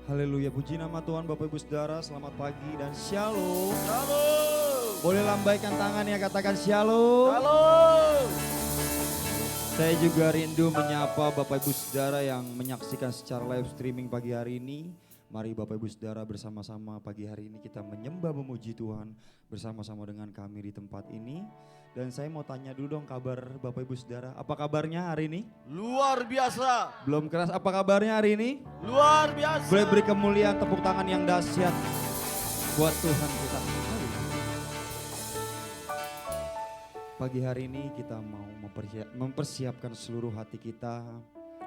Haleluya, puji nama Tuhan. Bapak Ibu Saudara, selamat pagi dan shalom. Shalom. Boleh lambaikan tangan ya, katakan shalom. Shalom. Saya juga rindu menyapa Bapak Ibu Saudara yang menyaksikan secara live streaming pagi hari ini. Mari Bapak Ibu Saudara bersama-sama pagi hari ini kita menyembah memuji Tuhan bersama-sama dengan kami di tempat ini. Dan saya mau tanya dulu dong kabar Bapak Ibu Saudara. Apa kabarnya hari ini? Luar biasa. Belum keras, apa kabarnya hari ini? Luar biasa. Boleh beri kemuliaan tepuk tangan yang dahsyat buat Tuhan kita. Pagi hari ini kita mau mempersiapkan seluruh hati kita.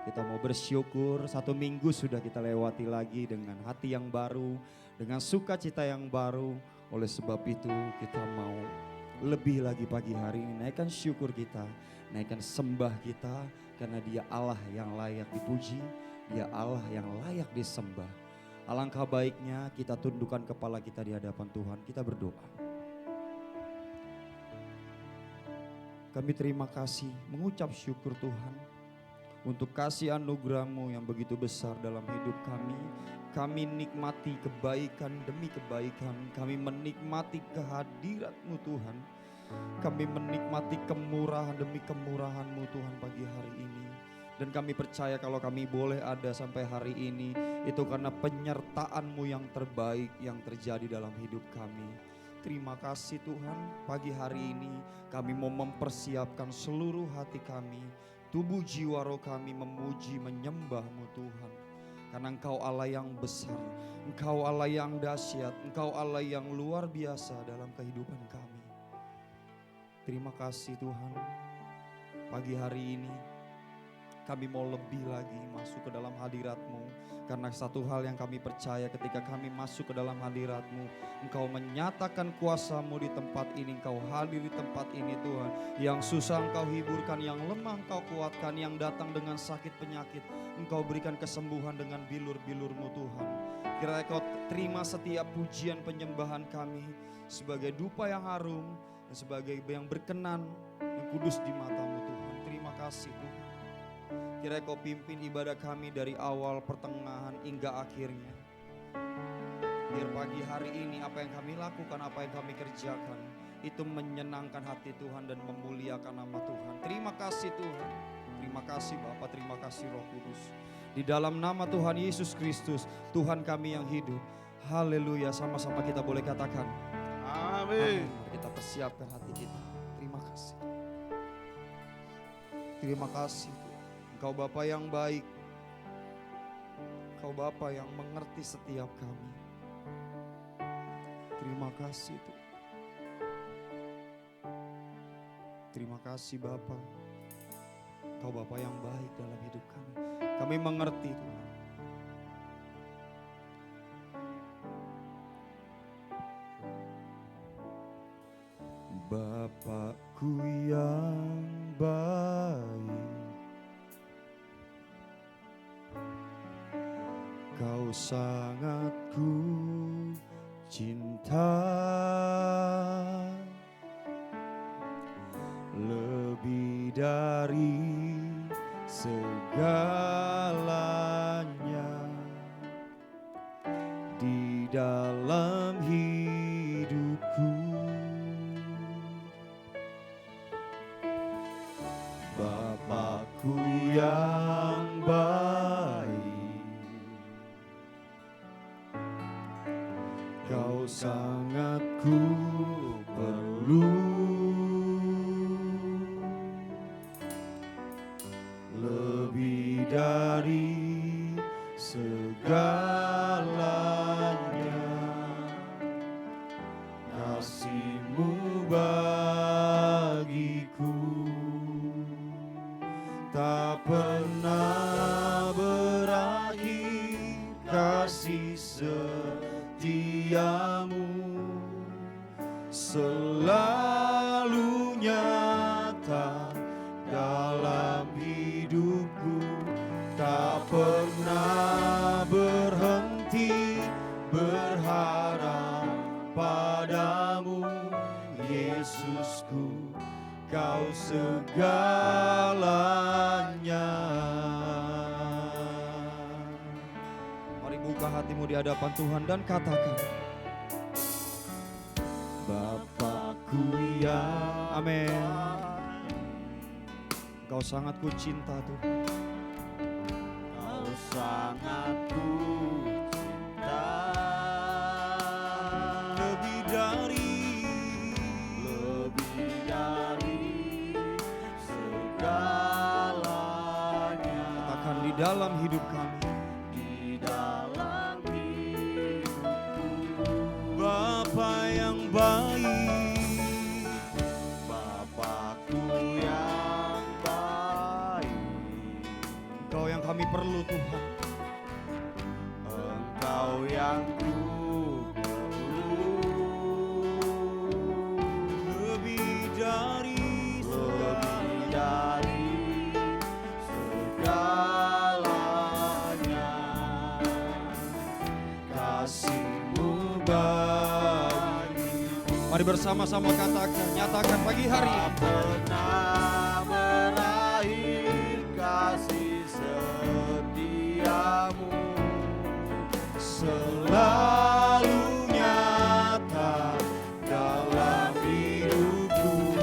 Kita mau bersyukur, 1 minggu sudah kita lewati lagi dengan hati yang baru, dengan sukacita yang baru. Oleh sebab itu kita mau lebih lagi pagi hari ini naikkan syukur kita, naikkan sembah kita, karena Dia Allah yang layak dipuji, Dia Allah yang layak disembah. Alangkah baiknya kita tundukkan kepala kita di hadapan Tuhan, kita berdoa. Kami terima kasih, mengucap syukur Tuhan untuk kasih anugerah-Mu yang begitu besar dalam hidup kami. Kami nikmati kebaikan demi kebaikan, kami menikmati kehadirat-Mu Tuhan. Kami menikmati kemurahan demi kemurahan-Mu Tuhan pagi hari ini. Dan kami percaya kalau kami boleh ada sampai hari ini, itu karena penyertaan-Mu yang terbaik yang terjadi dalam hidup kami. Terima kasih Tuhan, pagi hari ini kami mau mempersiapkan seluruh hati kami, tubuh jiwa roh kami memuji menyembah-Mu Tuhan. Karena Engkau Allah yang besar, Engkau Allah yang dahsyat, Engkau Allah yang luar biasa dalam kehidupan kami. Terima kasih Tuhan, pagi hari ini kami mau lebih lagi masuk ke dalam hadirat-Mu. Karena satu hal yang kami percaya ketika kami masuk ke dalam hadirat-Mu, Engkau menyatakan kuasa-Mu di tempat ini, Engkau hadir di tempat ini Tuhan. Yang susah Engkau hiburkan, yang lemah Engkau kuatkan, yang datang dengan sakit penyakit Engkau berikan kesembuhan dengan bilur-bilur-Mu Tuhan. Kiranya Kau terima setiap pujian penyembahan kami sebagai dupa yang harum dan sebagai yang berkenan, yang kudus di mata-Mu Tuhan. Terima kasih Tuhan. Kiranya Kau pimpin ibadah kami dari awal, pertengahan, hingga akhirnya. Biar pagi hari ini apa yang kami lakukan, apa yang kami kerjakan, itu menyenangkan hati Tuhan dan memuliakan nama Tuhan. Terima kasih Tuhan. Terima kasih Bapa, terima kasih Roh Kudus. Di dalam nama Tuhan Yesus Kristus, Tuhan kami yang hidup. Haleluya, sama-sama kita boleh katakan. Amin. Kita persiapkan hati kita. Terima kasih. Terima kasih Tuhan. Engkau Bapa yang baik, Engkau Bapa yang mengerti setiap kami. Terima kasih Tuhan. Terima kasih Bapa, Engkau Bapa yang baik dalam hidup kami. Kami mengerti Tuhan. Bapakku yang baik, Kau sangat ku cinta, lebih dari segalanya di dalam hidupku. Bapakku yang baik, Kau sangat ku perlu, lebih dari segalanya. Kasih-Mu bagiku tak pernah berakhir, kasih setiamu selalu nyata dalam hidupku. Tak pernah berhenti berharap padamu, Yesusku, Kau segalanya. Mari buka hatimu di hadapan Tuhan dan katakan, Bapakku yang amin. Kau sangat ku cinta Tuhan. Kau sangat ku cinta, Lebih dari segalanya. katakan di dalam hidup kami. Di dalam hidupku, Bapa yang baik, Bapakku yang baik, Engkau yang kami perlu Tuhan. Engkau yang ku perlu, Lebih dari segalanya. Kasih-Mu bagiku Mari bersama-sama katakan, nyatakan pagi hari tak ini. pernah berakhir, kasih setiamu selalu nyata dalam hidupku,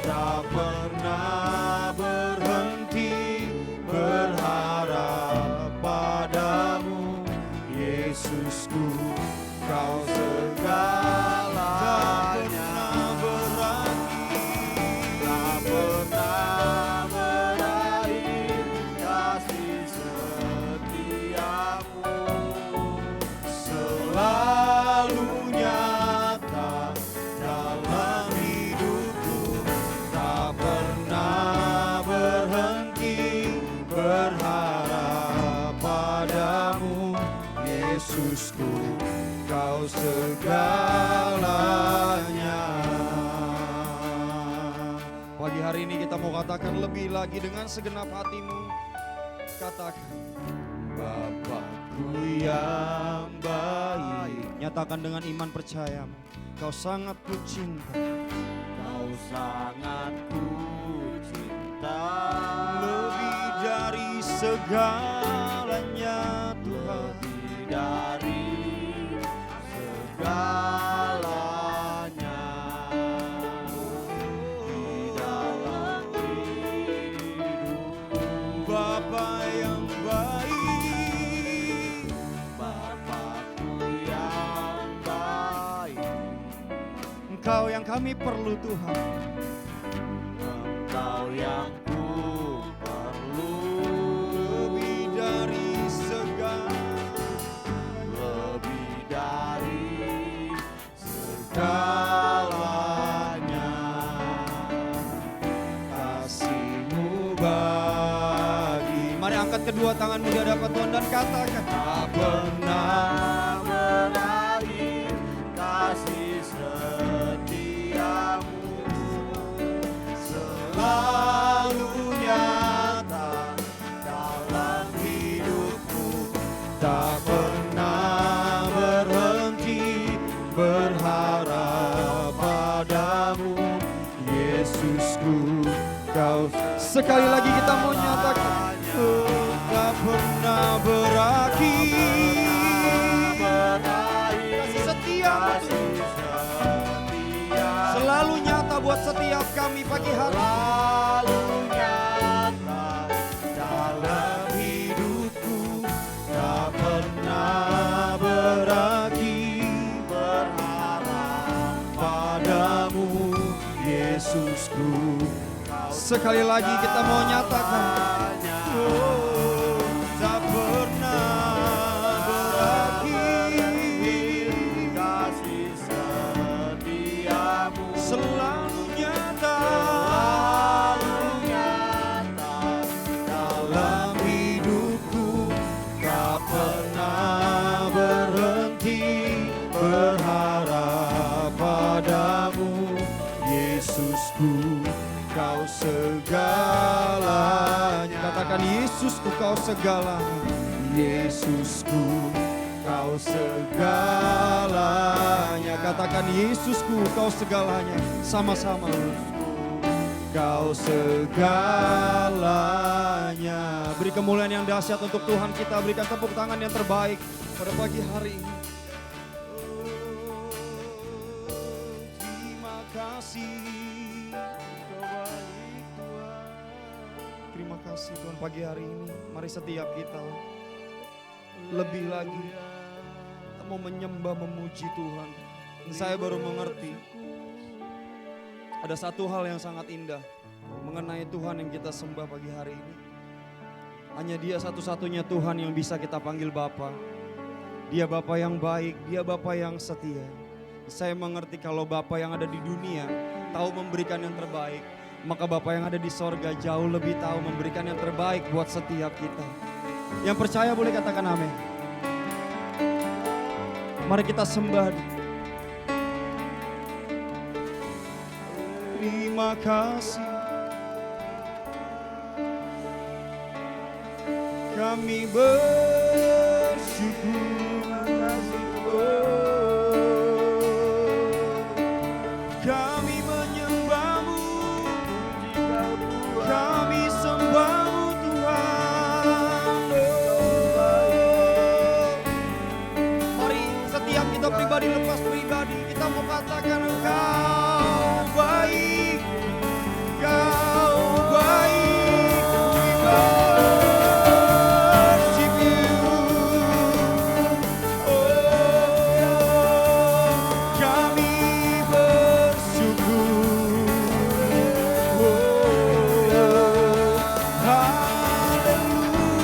tak pernah berhenti berharap padamu, Yesusku, Kau segalanya. Tak pernah berakhir, kasih setiamu selalu nyata dalam hidupku, tak pernah berhenti berharap padamu, Yesusku, Kau segalanya. Pagi hari ini kita mau katakan lebih lagi dengan segenap hatimu. Katakan, Bapakku yang baik, nyatakan dengan iman percayamu. Kau sangat ku cinta. Kau sangat ku cinta, Lebih dari segalanya Tuhan. lebih dari segalanya. Di dalam hidupku, Bapa yang baik, Bapakku yang baik, Engkau yang kami perlu Tuhan. Engkau yang ku perlu, Lebih dari lebih dari segalanya. Kasih-Mu bagi, Mari angkat kedua tanganmu di hadapan Tuhan dan katakan, tak pernah berakhir, kasih setiamu selalu nyata dalam hidupku, tak pernah berhenti berharap padamu, Yesusku, Kau sekali lagi kita mau nyatakan, tak pernah berakhir. Kasih setiamu selalu nyata buat setiap kami pagi hari. selalu nyata dalam hidupku, tak pernah berakhir berharap padamu, Yesusku. Sekali lagi kita mau nyatakan, tak pernah berakhir. Kasih setiamu Selalu nyata dalam hidupku, tak pernah berhenti berharap padamu, Yesusku, Kau segalanya. Katakan, Yesusku Kau segalanya. Yesusku, Kau segalanya. Katakan, Yesusku Kau segalanya. Sama-sama. Kau segalanya. Beri kemuliaan yang dahsyat untuk Tuhan kita. Berikan tepuk tangan yang terbaik pada pagi hari ini. Terima kasih. Terima kasih Tuhan pagi hari ini. Mari setiap kita lebih lagi kita mau menyembah, memuji Tuhan. Dan saya baru mengerti ada satu hal yang sangat indah mengenai Tuhan yang kita sembah pagi hari ini. Hanya Dia satu-satunya Tuhan yang bisa kita panggil Bapa. Dia Bapa yang baik, Dia Bapa yang setia. Saya mengerti kalau Bapa yang ada di dunia tahu memberikan yang terbaik, maka Bapa yang ada di sorga jauh lebih tahu memberikan yang terbaik buat setiap kita. Yang percaya boleh katakan amin. Mari kita sembah. Terima kasih. Kami bersyukur. Kami menyembah-Mu. Kami sembah-Mu Tuhan. Mari setiap kita pribadi lepas pribadi kita mau katakan Engkau baik. Engkau baik. Worship You. Kami bersyukur.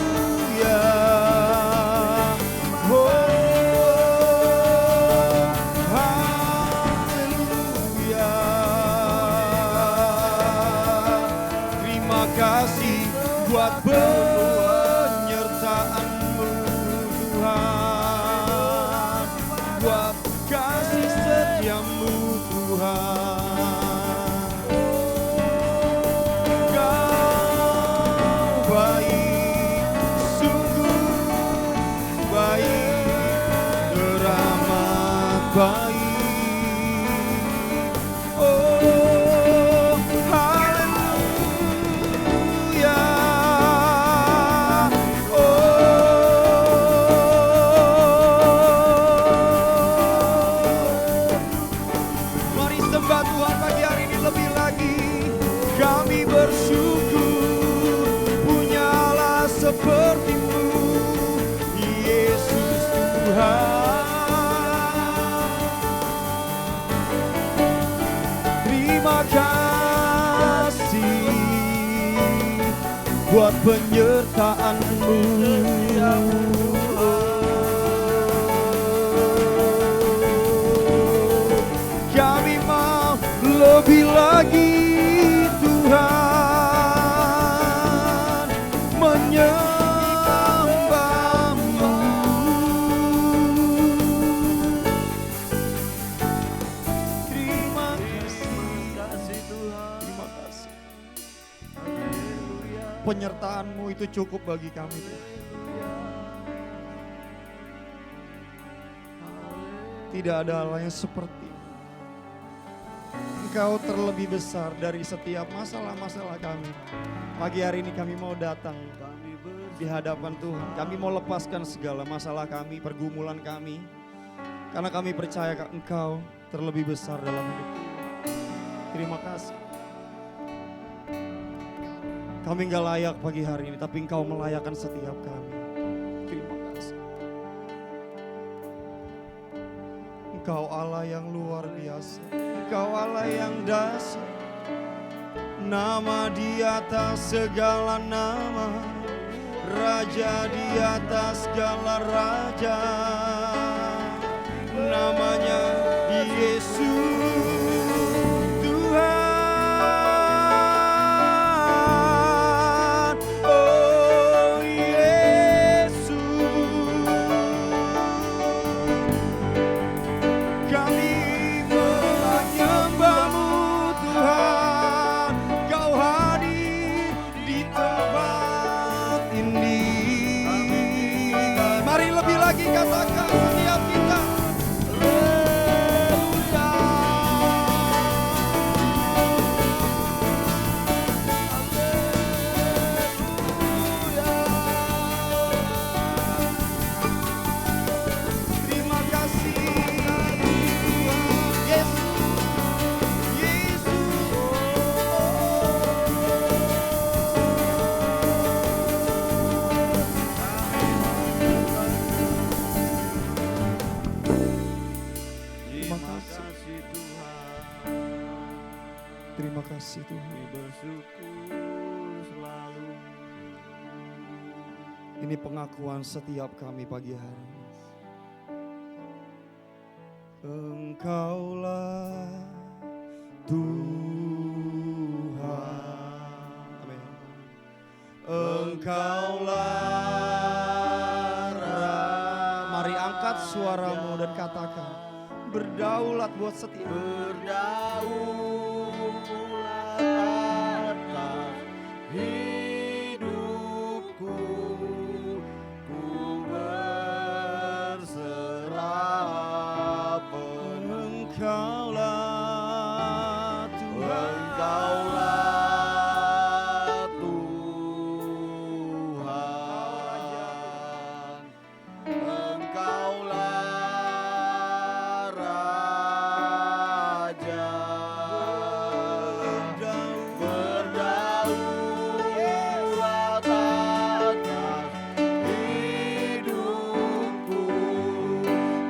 Haleluya. Haleluya. Terima kasih buat penyertaan-Mu Tuhan, buat kasih setia-Mu Tuhan. Kau baik, sungguh baik, teramat baik. Oh, haleluya. Mari sembah Tuhan pagi hari ini lebih lagi. Kami bersyukur punya Allah seperti-Mu, Yesus Tuhan. Terima kasih buat penyertaan-Mu. Kami mau lebih lagi Tuhan menyembah-Mu. Terima kasih Tuhan. Terima kasih. Penyertaan-Mu itu cukup bagi kami Tuhan. Tidak ada Allah yang seperti Engkau terlebih besar dari setiap masalah-masalah kami. Pagi hari ini kami mau datang di hadapan Tuhan. Kami mau lepaskan segala masalah kami, pergumulan kami. Karena kami percaya Engkau terlebih besar dalam hidup kami. Terima kasih. Kami gak layak pagi hari ini, tapi Engkau melayakkan setiap kami. Terima kasih. Engkau Allah yang luar biasa. Engkau Allah yang dahsyat. Nama di atas segala nama, Raja di atas segala raja. Namanya Yesus Tuhan. Oh Yesus, kami menyembah-Mu Tuhan. Kau hadir di tempat ini. Mari lebih lagi katakan setiap kita. kasih Tuhan. Kami bersyukur selalu. Ini pengakuan setiap kami pagi hari ini. Engkaulah Tuhan. Amin. Engkaulah Raja. Mari angkat suaramu dan katakan, berdaulat buat setiap. Berdaulat atas hidupku, ku berserah penuh. Engkaulah Tuhan. Engkaulah Tuhan. Engkaulah Raja. Berdaulat atas hidupku,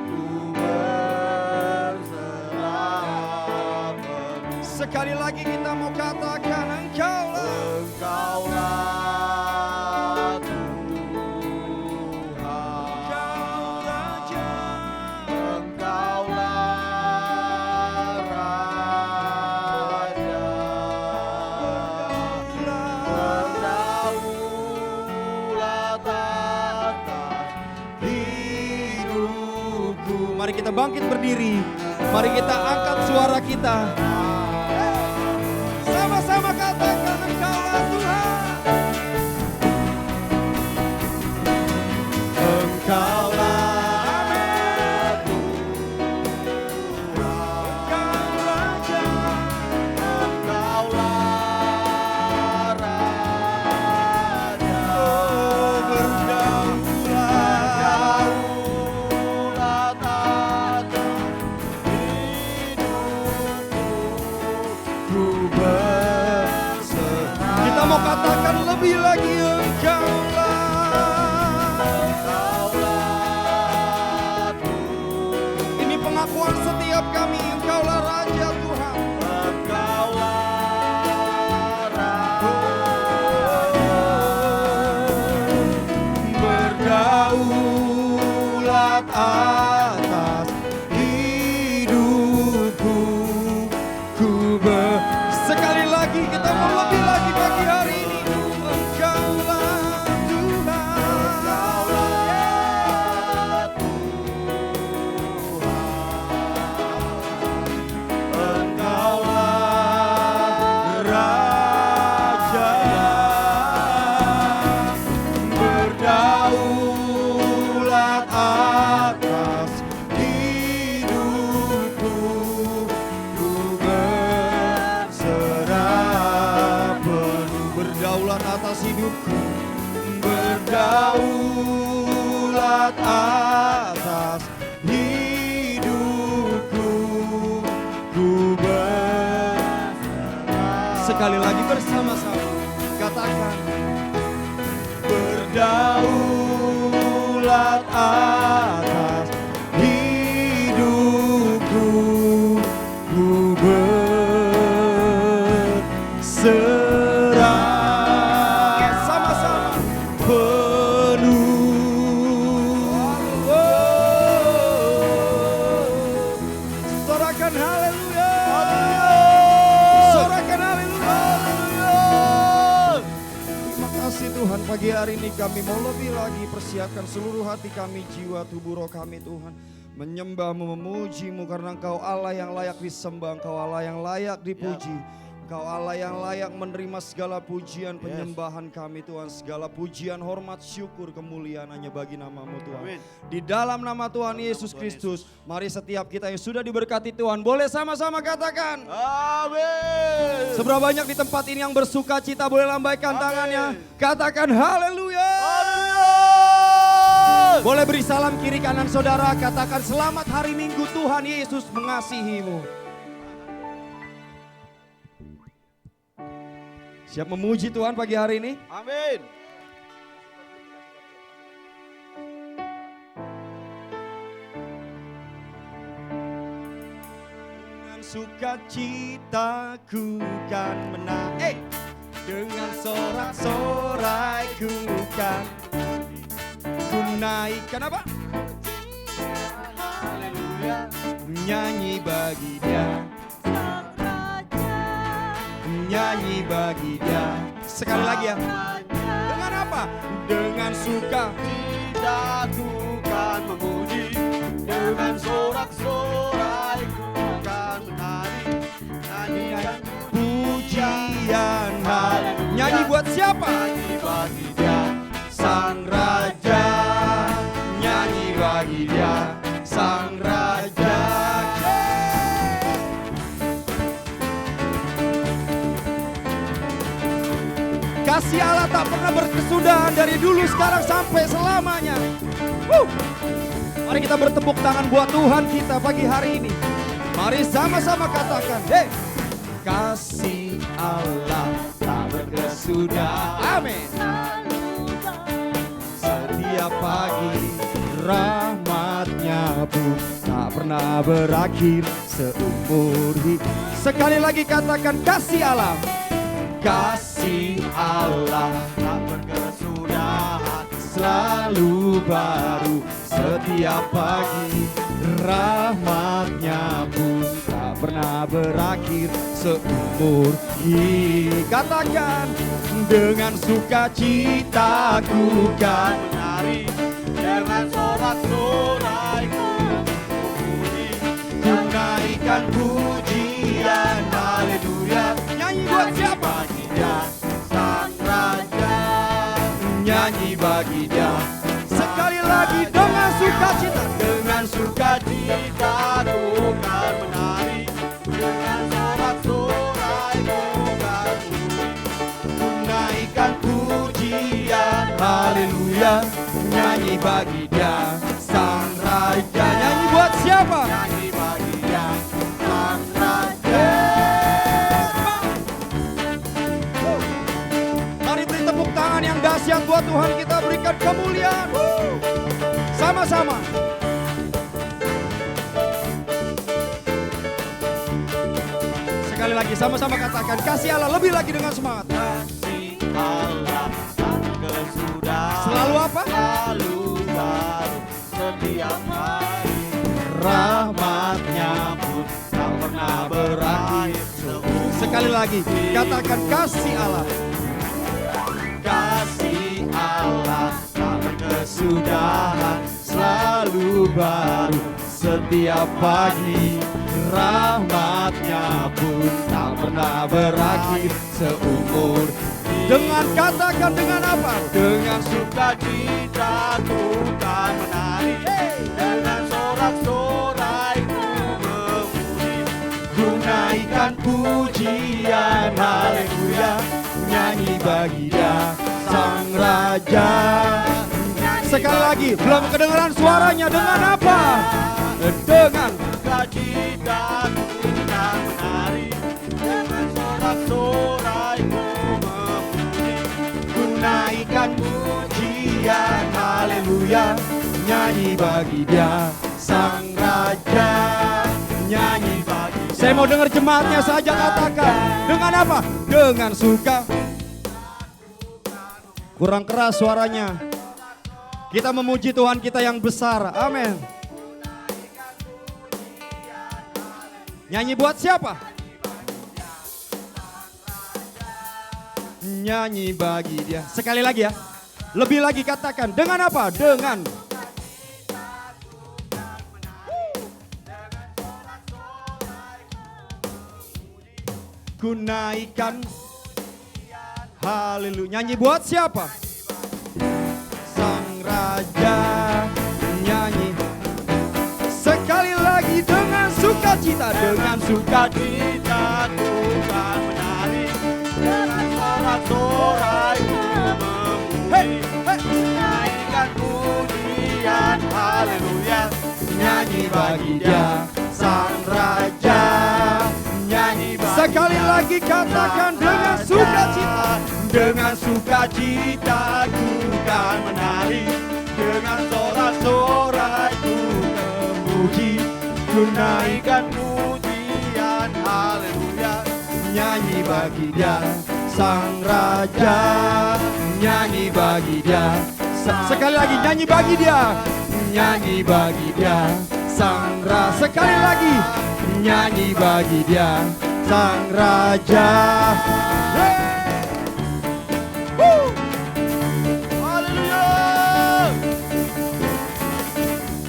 ku berserah penuh. Sekali lagi kita mau katakan Engkaulah. Engkaulah Tuhan. Engkau Raja. Engkaulah Raja. Berdaulat atas hidupku. Mari kita bangkit berdiri. Mari kita angkat suara kita. Sama-sama katakan Engkaulah Tuhan. Engkaulah Engkau Raja. Engkaulah Raja. Oh, berdaulat. Berdaulat atas hidupku, ku berserah. Kita mau katakan lebih lagi Engkaulah. Engkaulah Tuhan. Ini pengakuan setiap kami. Engkaulah Raja Tuhan. Engkaulah Raja. Berdaulat atas hidupku, ku sekali lagi kita mau lebih lagi pagi hari ini. Engkaulah Tuhan. Engkaulah Raja. Berdaulat atas hidupku, ku berserah penuh. Berdaulat atas hidupku, berdaulat atas hidupku, ku berserah. Sekali lagi bersama-sama katakan, berdaulat atas hidupku, ku berserah. Sama-sama penuh. Sorakan haleluya. Sorakan haleluya. Terima kasih Tuhan, pagi hari ini kami mau lebih lagi persiapkan seluruh hati kami, jiwa, tubuh, roh kami Tuhan. Menyembah-Mu, memuji-Mu karena Engkau Allah yang layak disembah, Engkau Allah yang layak dipuji. Engkau Allah yang layak menerima segala pujian penyembahan kami Tuhan. Segala pujian, hormat, syukur, kemuliaan hanya bagi nama-Mu Tuhan. Amin. Di dalam nama Tuhan Yesus Kristus, mari setiap kita yang sudah diberkati Tuhan, boleh sama-sama katakan. Amin. Seberapa banyak di tempat ini yang bersuka cita, boleh lambaikan tangannya. Katakan haleluya. Boleh beri salam kiri kanan saudara, katakan selamat hari Minggu, Tuhan Yesus mengasihimu. Siap memuji Tuhan pagi hari ini? Amin. Dengan sukacita ku kan menang. Dengan sorak-sorai ku kan ku naikkan apa? Haleluya. Nyanyi bagi Dia, Sang Raja, nyanyi bagi Dia. Sekali lagi ya. Dengan apa? Dengan suka. Tidak ku kan memuji, dengan sorak-sorai ku kan menari. Nyanyikan Pujian haleluya. Nyanyi buat siapa? nyanyi bagi Dia, Sang Raja. Nyanyi bagi Dia, Sang Raja. Kasih Allah tak pernah berkesudahan dari dulu, sekarang sampai selamanya. Mari kita bertepuk tangan buat Tuhan kita pagi hari ini. Mari sama-sama katakan, kasih Allah tak berkesudahan. Amin. Setiap pagi rahmatnya pun tak pernah berakhir seumur hidup. Sekali lagi katakan, kasih Allah. Kasih Allah tak berkesudahan. selalu baru setiap pagi, rahmatnya pun tak pernah berakhir seumur hidup. Katakan, dengan sukacita ku kan Menari dengan sorak-sorai ku memuji, ku naikkan pujian haleluya. Nyanyi buat siapa? bagi Dia, Sang Raja. Nyanyi bagi Dia. Sekali lagi dengan sukacita, dengan sukacita. Kita ku kan menari, dengan sorak-sorai ku kan memuji, Ku naikkan pujian haleluya. Nyanyi bagi Dia, Sang Raja. Nyanyi buat siapa? nyanyi bagi Dia, Sang Raja. Mari beri tepuk tangan yang dahsyat buat Tuhan kita, berikan kemuliaan. Sama-sama. Sekali lagi sama-sama katakan, kasih Allah lebih lagi dengan semangat. Kasih Allah tak berkesudahan. Selalu apa? Selalu baru setiap hari. Rahmatnya pun tak pernah berakhir. Sekali lagi katakan, kasih Allah. Kasih Allah tak berkesudahan, selalu baru setiap pagi, rahmatnya pun tak pernah berakhir seumur. Dengan katakan, dengan apa? Dengan Sukacita ku kan menari, dengan sorak-sorai ku memuji, ku naikkan pujian haleluya. Nyanyi bagi Dia, Sang Raja. Sekali lagi, belum kedengaran suaranya. Dengan apa? Dengan sukacita ku kan menari, dengan sorak-sorai ku memuji, ku naikkan pujian haleluya. Nyanyi bagi Dia, Sang Raja. Nyanyi bagi Dia. Saya mau dengar jemaatnya saja katakan, dengan apa? Dengan suka. Kurang keras suaranya. Kita memuji Tuhan kita yang besar. Amin. Nyanyi buat siapa? Nyanyi bagi Dia. Sekali lagi ya. Lebih lagi katakan, dengan apa? Dengan ku naikkan haleluya. Nyanyi buat siapa? Sang Raja. Nyanyi sekali lagi dengan sukacita, dengan sukacita ku kan menari, dengan sorak-sorai ku memuji, naikkan pujian haleluya. nyanyi bagi Dia, Sang Raja. Nyanyi bagi Sekali Dia, lagi katakan, dengan Sang sukacita. Raja. Dengan sukacita ku kan menari, dengan sorak-sorai ku memuji, ku naikkan pujian bagi Dia Sang Raja, nyanyi bagi Dia. Sekali lagi nyanyi bagi Dia. Nyanyi bagi Dia Sang Raja. Sekali lagi Nyanyi bagi Dia Sang Raja. Haleluya.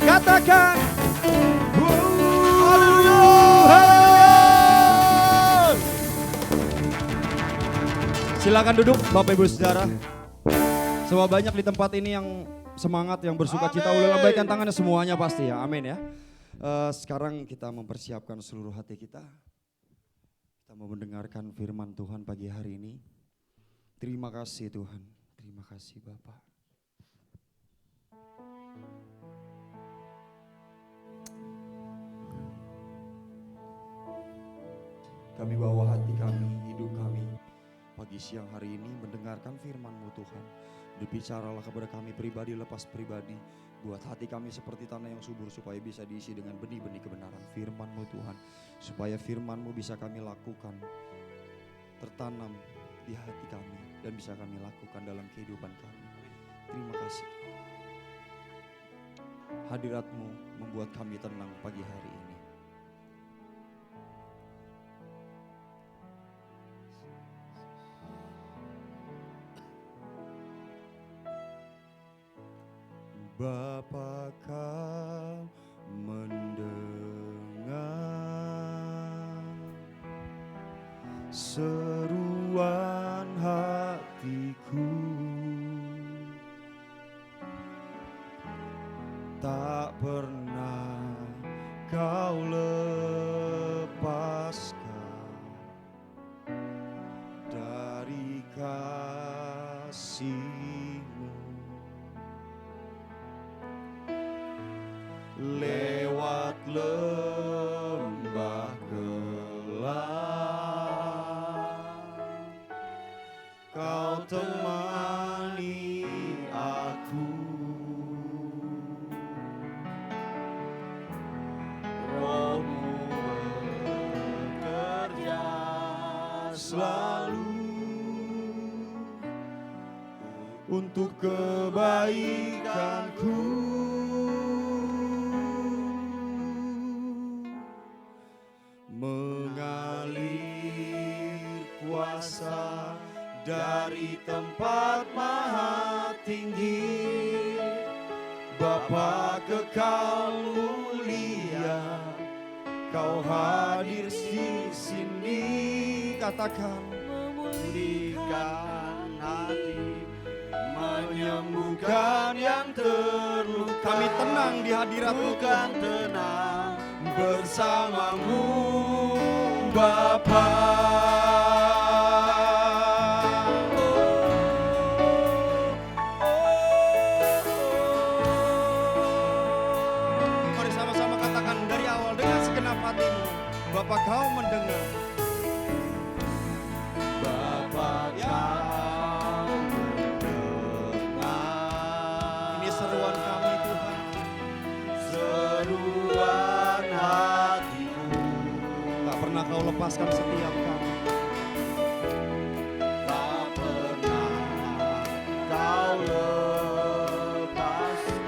katakan Haleluya. silakan duduk Bapak Ibu Saudara. Semua banyak di tempat ini yang semangat, yang bersuka cita. Ulun lambaikan tangannya semuanya pasti ya. Amin ya. Sekarang kita mempersiapkan seluruh hati kita. Kita mau mendengarkan firman Tuhan pagi hari ini. Terima kasih Tuhan. Terima kasih Bapak. Kami bawa hati kami, hidup kami pagi siang hari ini mendengarkan firman-Mu Tuhan. Berbicaralah kepada kami pribadi lepas pribadi. Buat hati kami seperti tanah yang subur supaya bisa diisi dengan benih-benih kebenaran firman-Mu Tuhan. Supaya firman-Mu bisa kami lakukan, tertanam di hati kami dan bisa kami lakukan dalam kehidupan kami. Terima kasih. Hadirat-Mu membuat kami tenang pagi hari ini. Bapa, Kau mendengar seruan hatiku, tak pernah Kau lepaskan dari kasih-Mu. Lewat lembah gelap, Kau temani aku. Roh-Mu bekerja selalu untuk kebaikanku. Mengalir kuasa dari tempat maha tinggi, Bapa kekal mulia, Kau hadir di sini. Katakan, memulihkan hati, menyembuhkan yang terluka. Kami tenang di hadirat-Mu, bukan tenang bersama-Mu Bapa. Mari sama-sama katakan dari awal dengan segenap hatimu. Bapa, Kau mendengar. Bapa, Kau mendengar. Ini seruan kami Tuhan. Seruan hatiku, tak pernah Kau lepaskan setiap kami. Tak pernah Kau lepaskan.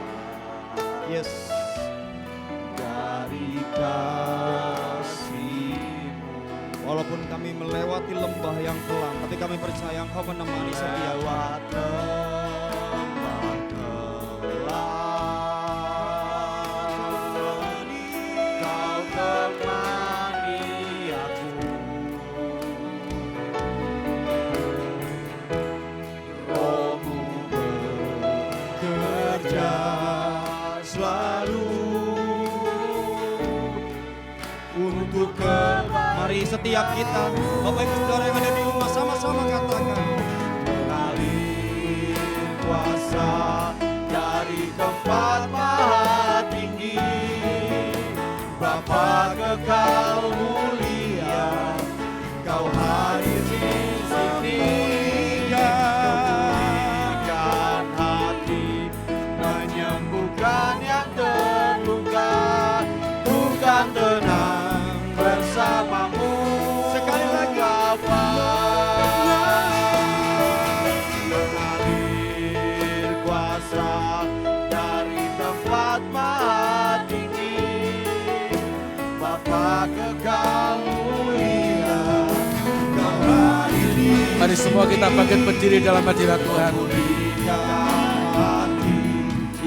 Yes. Dari kasih-Mu. Walaupun kami melewati lembah yang kelam, tapi kami percaya Engkau menemani setiap kami. Mari setiap kita, Bapak Ibu Saudara yang ada di rumah, sama-sama katakan, mengalir kuasa dari tempat maha tinggi, Bapa kekal mulia, Kau hadir di sini. Memulihkan hati, menyembuhkan yang terluka, bukan tenang bersama-Mu. Sekali lagi, Bapa. Mari semua kita bangkit berdiri dalam hadirat Tuhan.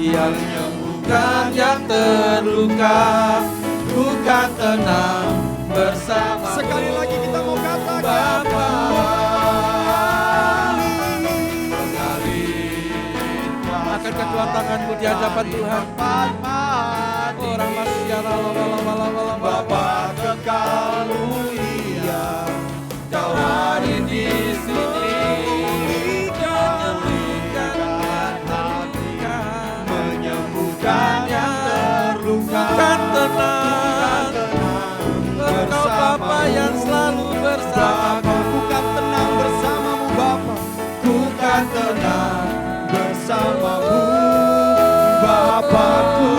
Yang menyembuhkan yang terluka, bukan tenang bersama. Sekali lagi kita mau katakan Bapa. Angkat kedua tanganmu di hadapan Tuhan. Orang masyarakat Bapa kekal mulia, Kau hadir di sini, menyembuhkan yang terluka, bukan tenang. Engkau Bapa yang selalu bersama. bukan tenang bersamamu Bapa. bukan tenang bersamamu, Bapakku,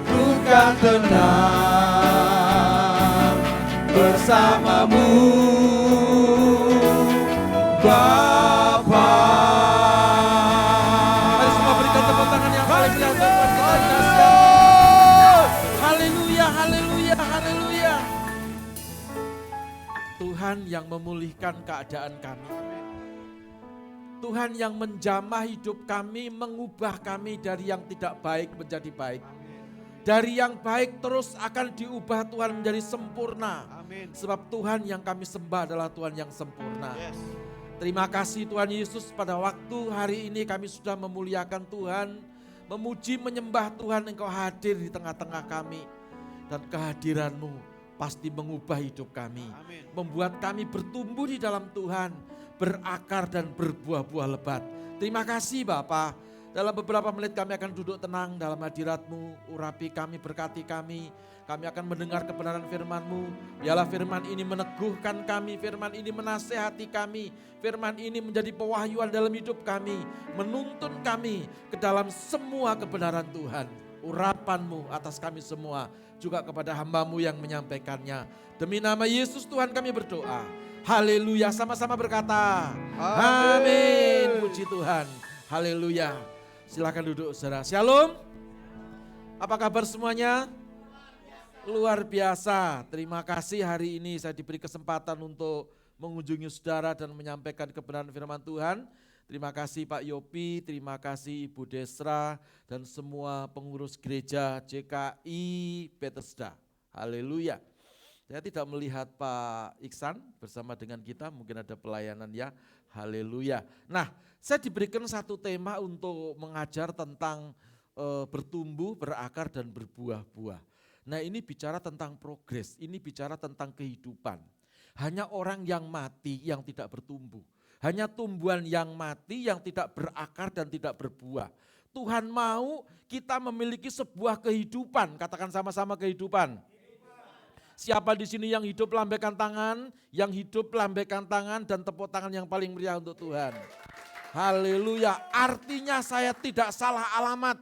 bukan tenang bersamamu, Bapa. Mari semua berikan tepuk tangan yang paling meriah untuk Tuhan kita. Haleluya, haleluya, haleluya. Tuhan yang memulihkan keadaan kami. Tuhan yang menjamah hidup kami, mengubah kami dari yang tidak baik menjadi baik. Dari yang baik terus akan diubah Tuhan menjadi sempurna. Sebab Tuhan yang kami sembah adalah Tuhan yang sempurna. Terima kasih Tuhan Yesus, pada waktu hari ini kami sudah memuliakan Tuhan, memuji menyembah Tuhan, Engkau hadir di tengah-tengah kami. Dan kehadiran-Mu pasti mengubah hidup kami. Membuat kami bertumbuh di dalam Tuhan, berakar dan berbuah-buah lebat. Terima kasih Bapa. Dalam beberapa menit kami akan duduk tenang dalam hadirat-Mu. Urapi kami, berkati kami. Kami akan mendengar kebenaran firman-Mu. Biarlah firman ini meneguhkan kami, firman ini menasehati kami. Firman ini menjadi pewahyuan dalam hidup kami. Menuntun kami ke dalam semua kebenaran Tuhan. Urapan-Mu atas kami semua. Juga kepada hamba-Mu yang menyampaikannya. Demi nama Yesus Tuhan kami berdoa. Haleluya, sama-sama berkata. Amin. Puji Tuhan. Haleluya. Silakan duduk saudara. Shalom. Apa kabar semuanya? Luar biasa. Terima kasih hari ini saya diberi kesempatan untuk mengunjungi saudara dan menyampaikan kebenaran firman Tuhan. Terima kasih Pak Yopi, terima kasih Ibu Desra dan semua pengurus gereja JKI Bethesda. Haleluya. Saya tidak melihat Pak Iksan bersama dengan kita, mungkin ada pelayanan ya. Haleluya. Nah, saya diberikan satu tema untuk mengajar tentang bertumbuh, berakar dan berbuah-buah. Nah, ini bicara tentang progres, ini bicara tentang kehidupan. Hanya orang yang mati yang tidak bertumbuh. Hanya tumbuhan yang mati yang tidak berakar dan tidak berbuah. Tuhan mau kita memiliki sebuah kehidupan, katakan sama-sama kehidupan. Siapa di sini yang hidup lambaikan tangan, yang hidup lambaikan tangan dan tepuk tangan yang paling meriah untuk Tuhan. Haleluya, artinya saya tidak salah alamat.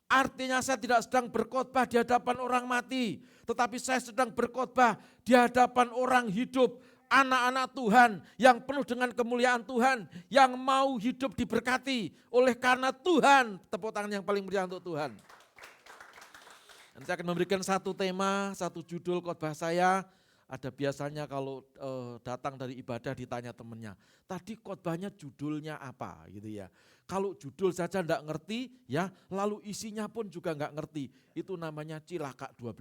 Artinya saya tidak sedang berkhotbah di hadapan orang mati, tetapi saya sedang berkhotbah di hadapan orang hidup, anak-anak Tuhan yang penuh dengan kemuliaan Tuhan, yang mau hidup diberkati oleh karena Tuhan. Tepuk tangan yang paling meriah untuk Tuhan. Dan saya akan memberikan satu tema, satu judul khotbah saya. Ada biasanya kalau datang dari ibadah ditanya temennya, tadi khotbahnya judulnya apa gitu ya. Kalau judul saja enggak ngerti ya, lalu isinya pun juga enggak ngerti. Itu namanya cilaka 12.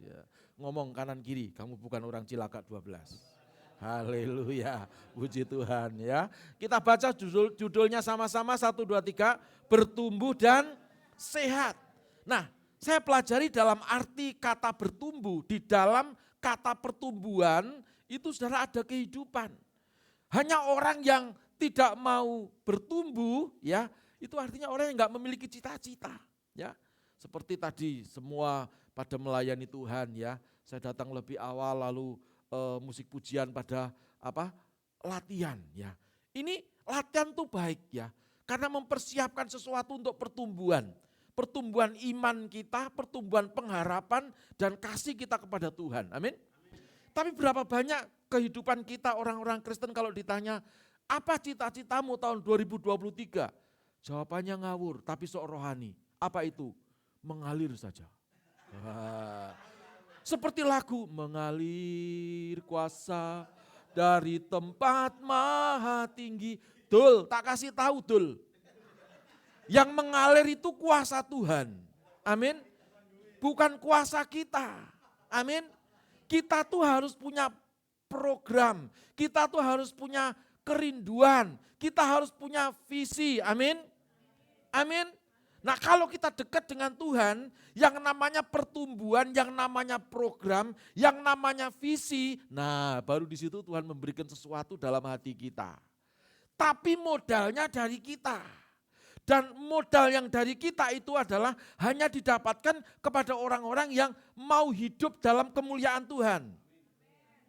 Ya, ngomong kanan kiri, kamu bukan orang cilaka 12. Haleluya, puji Tuhan ya. Kita baca judulnya sama-sama 1, 2, 3, bertumbuh dan sehat. Nah, saya pelajari dalam arti kata bertumbuh, di dalam kata pertumbuhan itu saudara ada kehidupan. Hanya orang yang tidak mau bertumbuh ya, itu artinya orang yang enggak memiliki cita-cita ya. Seperti tadi semua pada melayani Tuhan ya. Saya datang lebih awal lalu musik pujian pada latihan ya. Ini latihan tuh baik ya. Karena mempersiapkan sesuatu untuk pertumbuhan. Pertumbuhan iman kita, pertumbuhan pengharapan dan kasih kita kepada Tuhan. Amin. Tapi berapa banyak kehidupan kita orang-orang Kristen kalau ditanya, apa cita-citamu tahun 2023? Jawabannya ngawur, tapi sok rohani. Apa itu? Mengalir saja. Seperti lagu, mengalir kuasa dari tempat maha tinggi. Dul, tak kasih tahu Dul. Yang mengalir itu kuasa Tuhan. Amin. Bukan kuasa kita. Amin. Kita tuh harus punya program. Kita tuh harus punya kerinduan. Kita harus punya visi. Amin. Amin. Nah kalau kita dekat dengan Tuhan, yang namanya pertumbuhan, yang namanya program, yang namanya visi, nah baru di situ Tuhan memberikan sesuatu dalam hati kita. Tapi modalnya dari kita. Dan modal yang dari kita itu adalah hanya didapatkan kepada orang-orang yang mau hidup dalam kemuliaan Tuhan.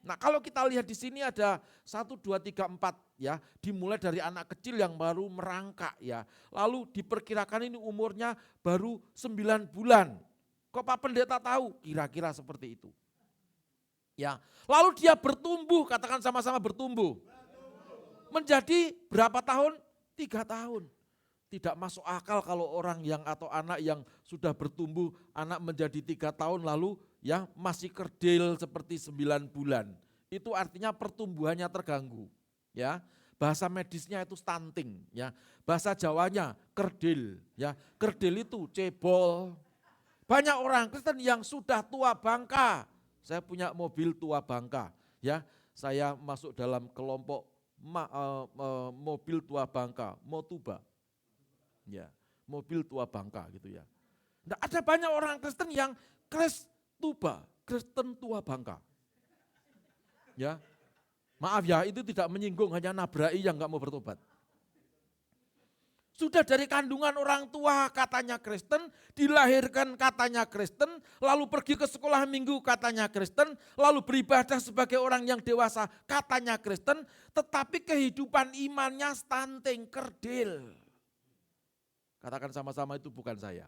Nah kalau kita lihat di sini ada 1, 2, 3, 4 ya. Dimulai dari anak kecil yang baru merangkak ya. Lalu diperkirakan ini umurnya baru 9 bulan. Kok Pak Pendeta tahu? Kira-kira seperti itu. Ya. Lalu dia bertumbuh, katakan sama-sama bertumbuh. Menjadi berapa tahun? 3 tahun. Tidak masuk akal kalau orang yang atau anak yang sudah bertumbuh, anak menjadi 3 tahun lalu ya masih kerdil seperti 9 bulan. Itu artinya pertumbuhannya terganggu. Ya, bahasa medisnya itu stunting. Ya, bahasa Jawanya kerdil. Ya, kerdil itu cebol. Banyak orang Kristen yang sudah tua bangka. Saya punya mobil tua bangka. Ya, saya masuk dalam kelompok mobil tua bangka, Motuba. Ya, mobil tua bangka gitu ya. Nah, ada banyak orang Kristen yang Kristen tua bangka. Ya, maaf ya, itu tidak menyinggung, hanya nabrai yang nggak mau bertobat. Sudah dari kandungan orang tua katanya Kristen, dilahirkan katanya Kristen, lalu pergi ke sekolah minggu katanya Kristen, lalu beribadah sebagai orang yang dewasa katanya Kristen, tetapi kehidupan imannya stunting, kerdil. Katakan sama-sama itu bukan saya.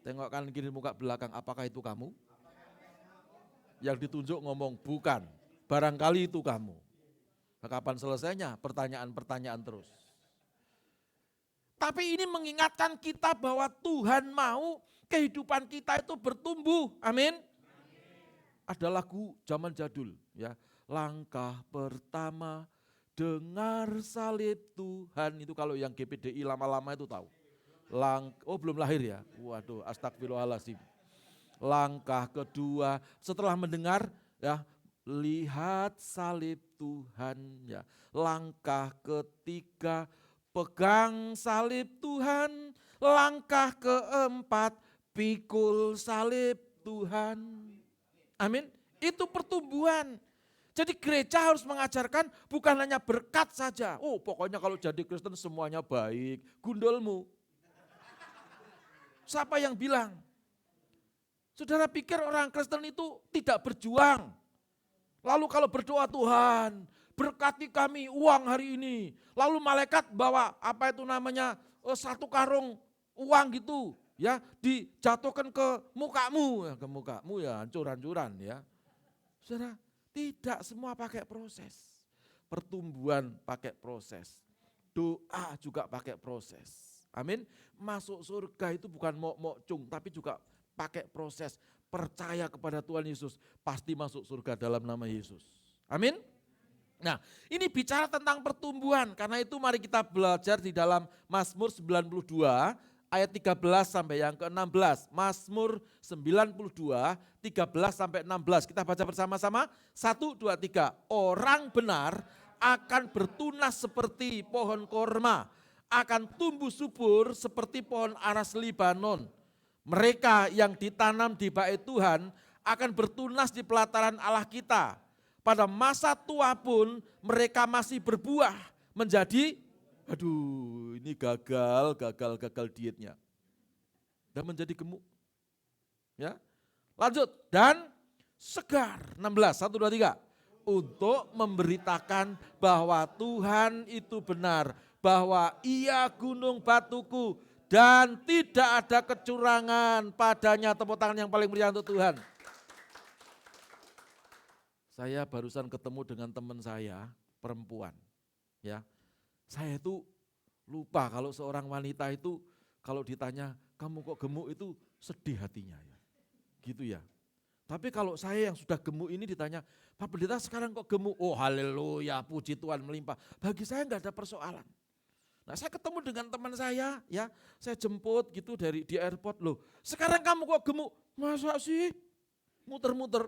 Tengok kan gini muka belakang, apakah itu kamu? Yang ditunjuk ngomong bukan, barangkali itu kamu. Kapan selesainya? Pertanyaan-pertanyaan terus. Tapi ini mengingatkan kita bahwa Tuhan mau kehidupan kita itu bertumbuh. Amin. Ada lagu zaman jadul ya. Langkah pertama dengar salib Tuhan, itu kalau yang GPDI lama-lama itu tahu. Oh belum lahir ya, waduh astagfirullahaladzim. Langkah kedua setelah mendengar ya, lihat salib Tuhan ya. Langkah ketiga pegang salib Tuhan. Langkah keempat pikul salib Tuhan. Amin, itu pertumbuhan. Jadi gereja harus mengajarkan bukan hanya berkat saja. Oh pokoknya kalau jadi Kristen semuanya baik. Gundulmu. Siapa yang bilang? Saudara pikir orang Kristen itu tidak berjuang. Lalu kalau berdoa Tuhan berkati kami uang hari ini. Lalu malaikat bawa apa itu namanya 1 karung uang gitu. Ya dijatuhkan ke mukamu. Ke mukamu ya hancur-hancuran ya. Saudara. Tidak semua pakai proses. Pertumbuhan pakai proses. Doa juga pakai proses. Amin. Masuk surga itu bukan mok-mok cung, tapi juga pakai proses. Percaya kepada Tuhan Yesus, pasti masuk surga dalam nama Yesus. Amin. Nah, ini bicara tentang pertumbuhan. Karena itu mari kita belajar di dalam Mazmur 92 ayat 13 sampai yang ke-16. Mazmur 92, 13 sampai 16. Kita baca bersama-sama. 1, 2, 3. Orang benar akan bertunas seperti pohon korma, akan tumbuh subur seperti pohon aras Libanon. Mereka yang ditanam di bait Tuhan akan bertunas di pelataran Allah kita. Pada masa tua pun mereka masih berbuah menjadi, aduh ini gagal dietnya. Dan menjadi gemuk. Ya. Lanjut, dan segar. 16, 1, 2, 3. Untuk memberitakan bahwa Tuhan itu benar. Bahwa ia gunung batuku dan tidak ada kecurangan padanya. Tepuk tangan yang paling meriah untuk Tuhan. Saya barusan ketemu dengan teman saya, perempuan. Ya, saya itu lupa kalau seorang wanita itu kalau ditanya, kamu kok gemuk itu sedih hatinya. Ya. Gitu ya. Tapi kalau saya yang sudah gemuk ini ditanya, Pak Pendeta sekarang kok gemuk? Oh haleluya, puji Tuhan melimpah. Bagi saya enggak ada persoalan. Nah saya ketemu dengan teman saya, ya saya jemput gitu di airport, loh sekarang kamu kok gemuk? Masa sih? Muter-muter,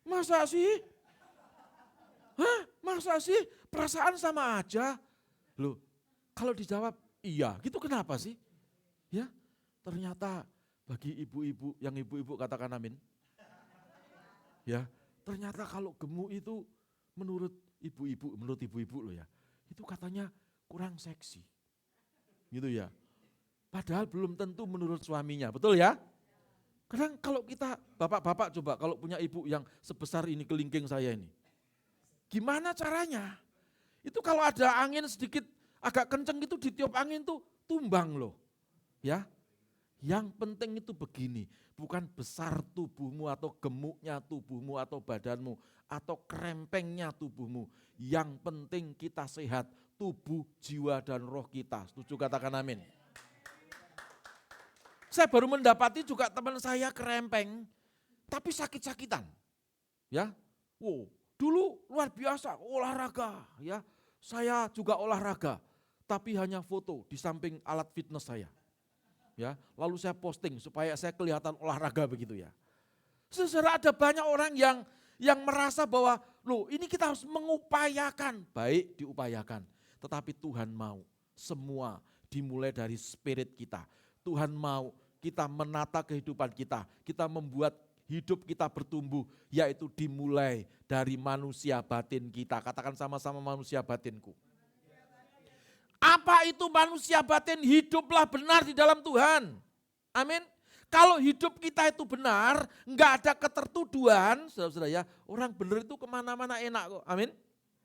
masa sih? Hah? Masa sih? Perasaan sama aja. Loh kalau dijawab iya, gitu kenapa sih? Ya ternyata bagi ibu-ibu, yang ibu-ibu katakan amin. Ya, ternyata kalau gemuk itu menurut ibu-ibu loh ya, itu katanya kurang seksi. Gitu ya. Padahal belum tentu menurut suaminya, betul ya? Kadang kalau kita, bapak-bapak coba kalau punya ibu yang sebesar ini kelingking saya ini. Gimana caranya? Itu kalau ada angin sedikit agak kenceng itu ditiup angin tuh tumbang loh. Ya. Yang penting itu begini, bukan besar tubuhmu atau gemuknya tubuhmu atau badanmu atau krempengnya tubuhmu. Yang penting kita sehat, tubuh, jiwa dan roh kita. Setuju katakan amin. Saya baru mendapati juga teman saya krempeng, tapi sakit-sakitan. Ya, wow, dulu luar biasa olahraga. Ya, saya juga olahraga, tapi hanya foto di samping alat fitness saya. Ya, lalu saya posting supaya saya kelihatan olahraga begitu ya. Saudara, ada banyak orang yang merasa bahwa loh ini kita harus mengupayakan, baik diupayakan. Tetapi Tuhan mau semua dimulai dari spirit kita. Tuhan mau kita menata kehidupan kita membuat hidup kita bertumbuh, yaitu dimulai dari manusia batin kita. Katakan sama-sama manusia batinku. Apa itu manusia batin? Hiduplah benar di dalam Tuhan. Amin. Kalau hidup kita itu benar, enggak ada ketertuduhan, saudara-saudara ya, orang benar itu kemana-mana enak kok. Amin.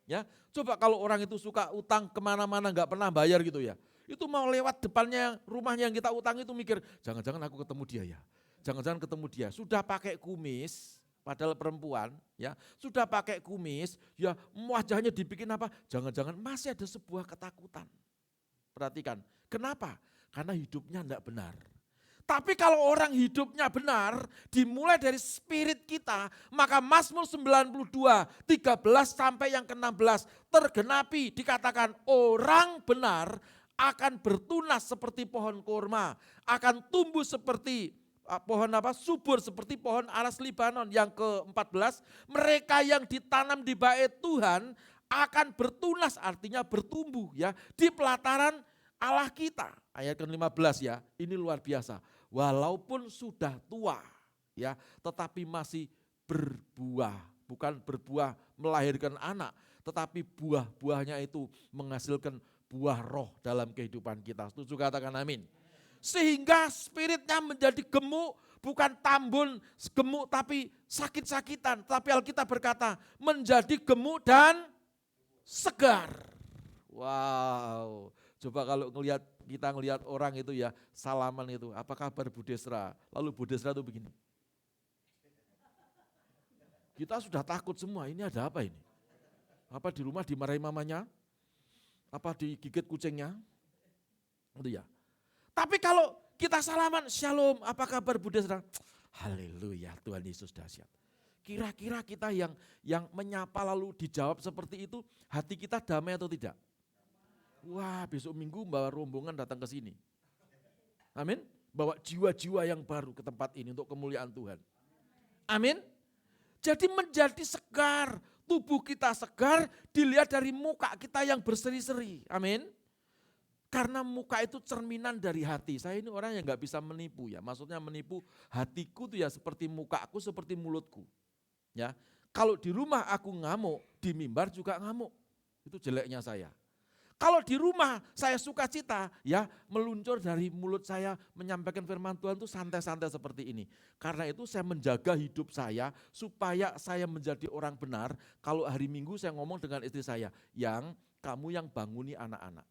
Ya, coba kalau orang itu suka utang kemana-mana enggak pernah bayar gitu ya. Itu mau lewat depannya rumahnya yang kita utang itu mikir, jangan-jangan aku ketemu dia ya. Jangan-jangan ketemu dia. Sudah pakai kumis, padahal perempuan ya, sudah pakai kumis, ya wajahnya dibikin apa? Jangan-jangan masih ada sebuah ketakutan. Perhatikan, kenapa? Karena hidupnya enggak benar. Tapi kalau orang hidupnya benar, dimulai dari spirit kita, maka Mazmur 92, 13 sampai yang ke-16 tergenapi dikatakan orang benar akan bertunas seperti pohon kurma, akan tumbuh seperti pohon subur seperti pohon alas Libanon. Yang ke-14, mereka yang ditanam di bait Tuhan akan bertunas, artinya bertumbuh ya di pelataran Allah kita. Ayat ke-15 ya, ini luar biasa. Walaupun sudah tua ya, tetapi masih berbuah, bukan berbuah melahirkan anak, tetapi buah-buahnya itu menghasilkan buah roh dalam kehidupan kita. Setuju katakan amin. Sehingga spiritnya menjadi gemuk, bukan tambun gemuk tapi sakit-sakitan. Tapi Alkitab berkata menjadi gemuk dan segar. Wow, coba kalau kita ngelihat orang itu ya salaman itu, apa kabar Bu Desra? Lalu Bu Desra itu begini. Kita sudah takut semua, ini ada apa ini? Apa di rumah dimarahi mamanya? Apa digigit kucingnya? Itu ya. Tapi kalau kita salaman, shalom, apa kabar Bu Desra? Haleluya, Tuhan Yesus dahsyat. Kira-kira kita yang menyapa lalu dijawab seperti itu, hati kita damai atau tidak? Wah, besok minggu bawa rombongan datang ke sini. Amin. Bawa jiwa-jiwa yang baru ke tempat ini untuk kemuliaan Tuhan. Amin. Jadi menjadi segar, tubuh kita segar dilihat dari muka kita yang berseri-seri. Amin. Karena muka itu cerminan dari hati. Saya ini orang yang gak bisa menipu ya. Maksudnya menipu hatiku tuh ya seperti mukaku, seperti mulutku. Ya, kalau di rumah aku ngamuk, di mimbar juga ngamuk. Itu jeleknya saya. Kalau di rumah saya sukacita, ya meluncur dari mulut saya menyampaikan firman Tuhan itu santai-santai seperti ini. Karena itu saya menjaga hidup saya supaya saya menjadi orang benar. Kalau hari Minggu saya ngomong dengan istri saya, kamu yang banguni anak-anak.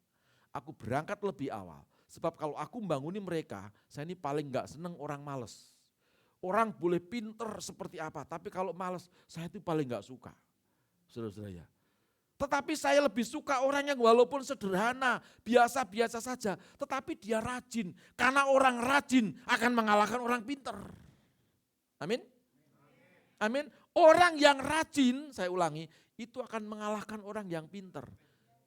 Aku berangkat lebih awal. Sebab kalau aku membanguni mereka, saya ini paling gak seneng orang males. Orang boleh pinter seperti apa, tapi kalau males, saya itu paling gak suka. Saudara-saudara ya. Tetapi saya lebih suka orang yang walaupun sederhana, biasa-biasa saja, tetapi dia rajin. Karena orang rajin akan mengalahkan orang pinter. Amin. Amin. Orang yang rajin, saya ulangi, itu akan mengalahkan orang yang pinter.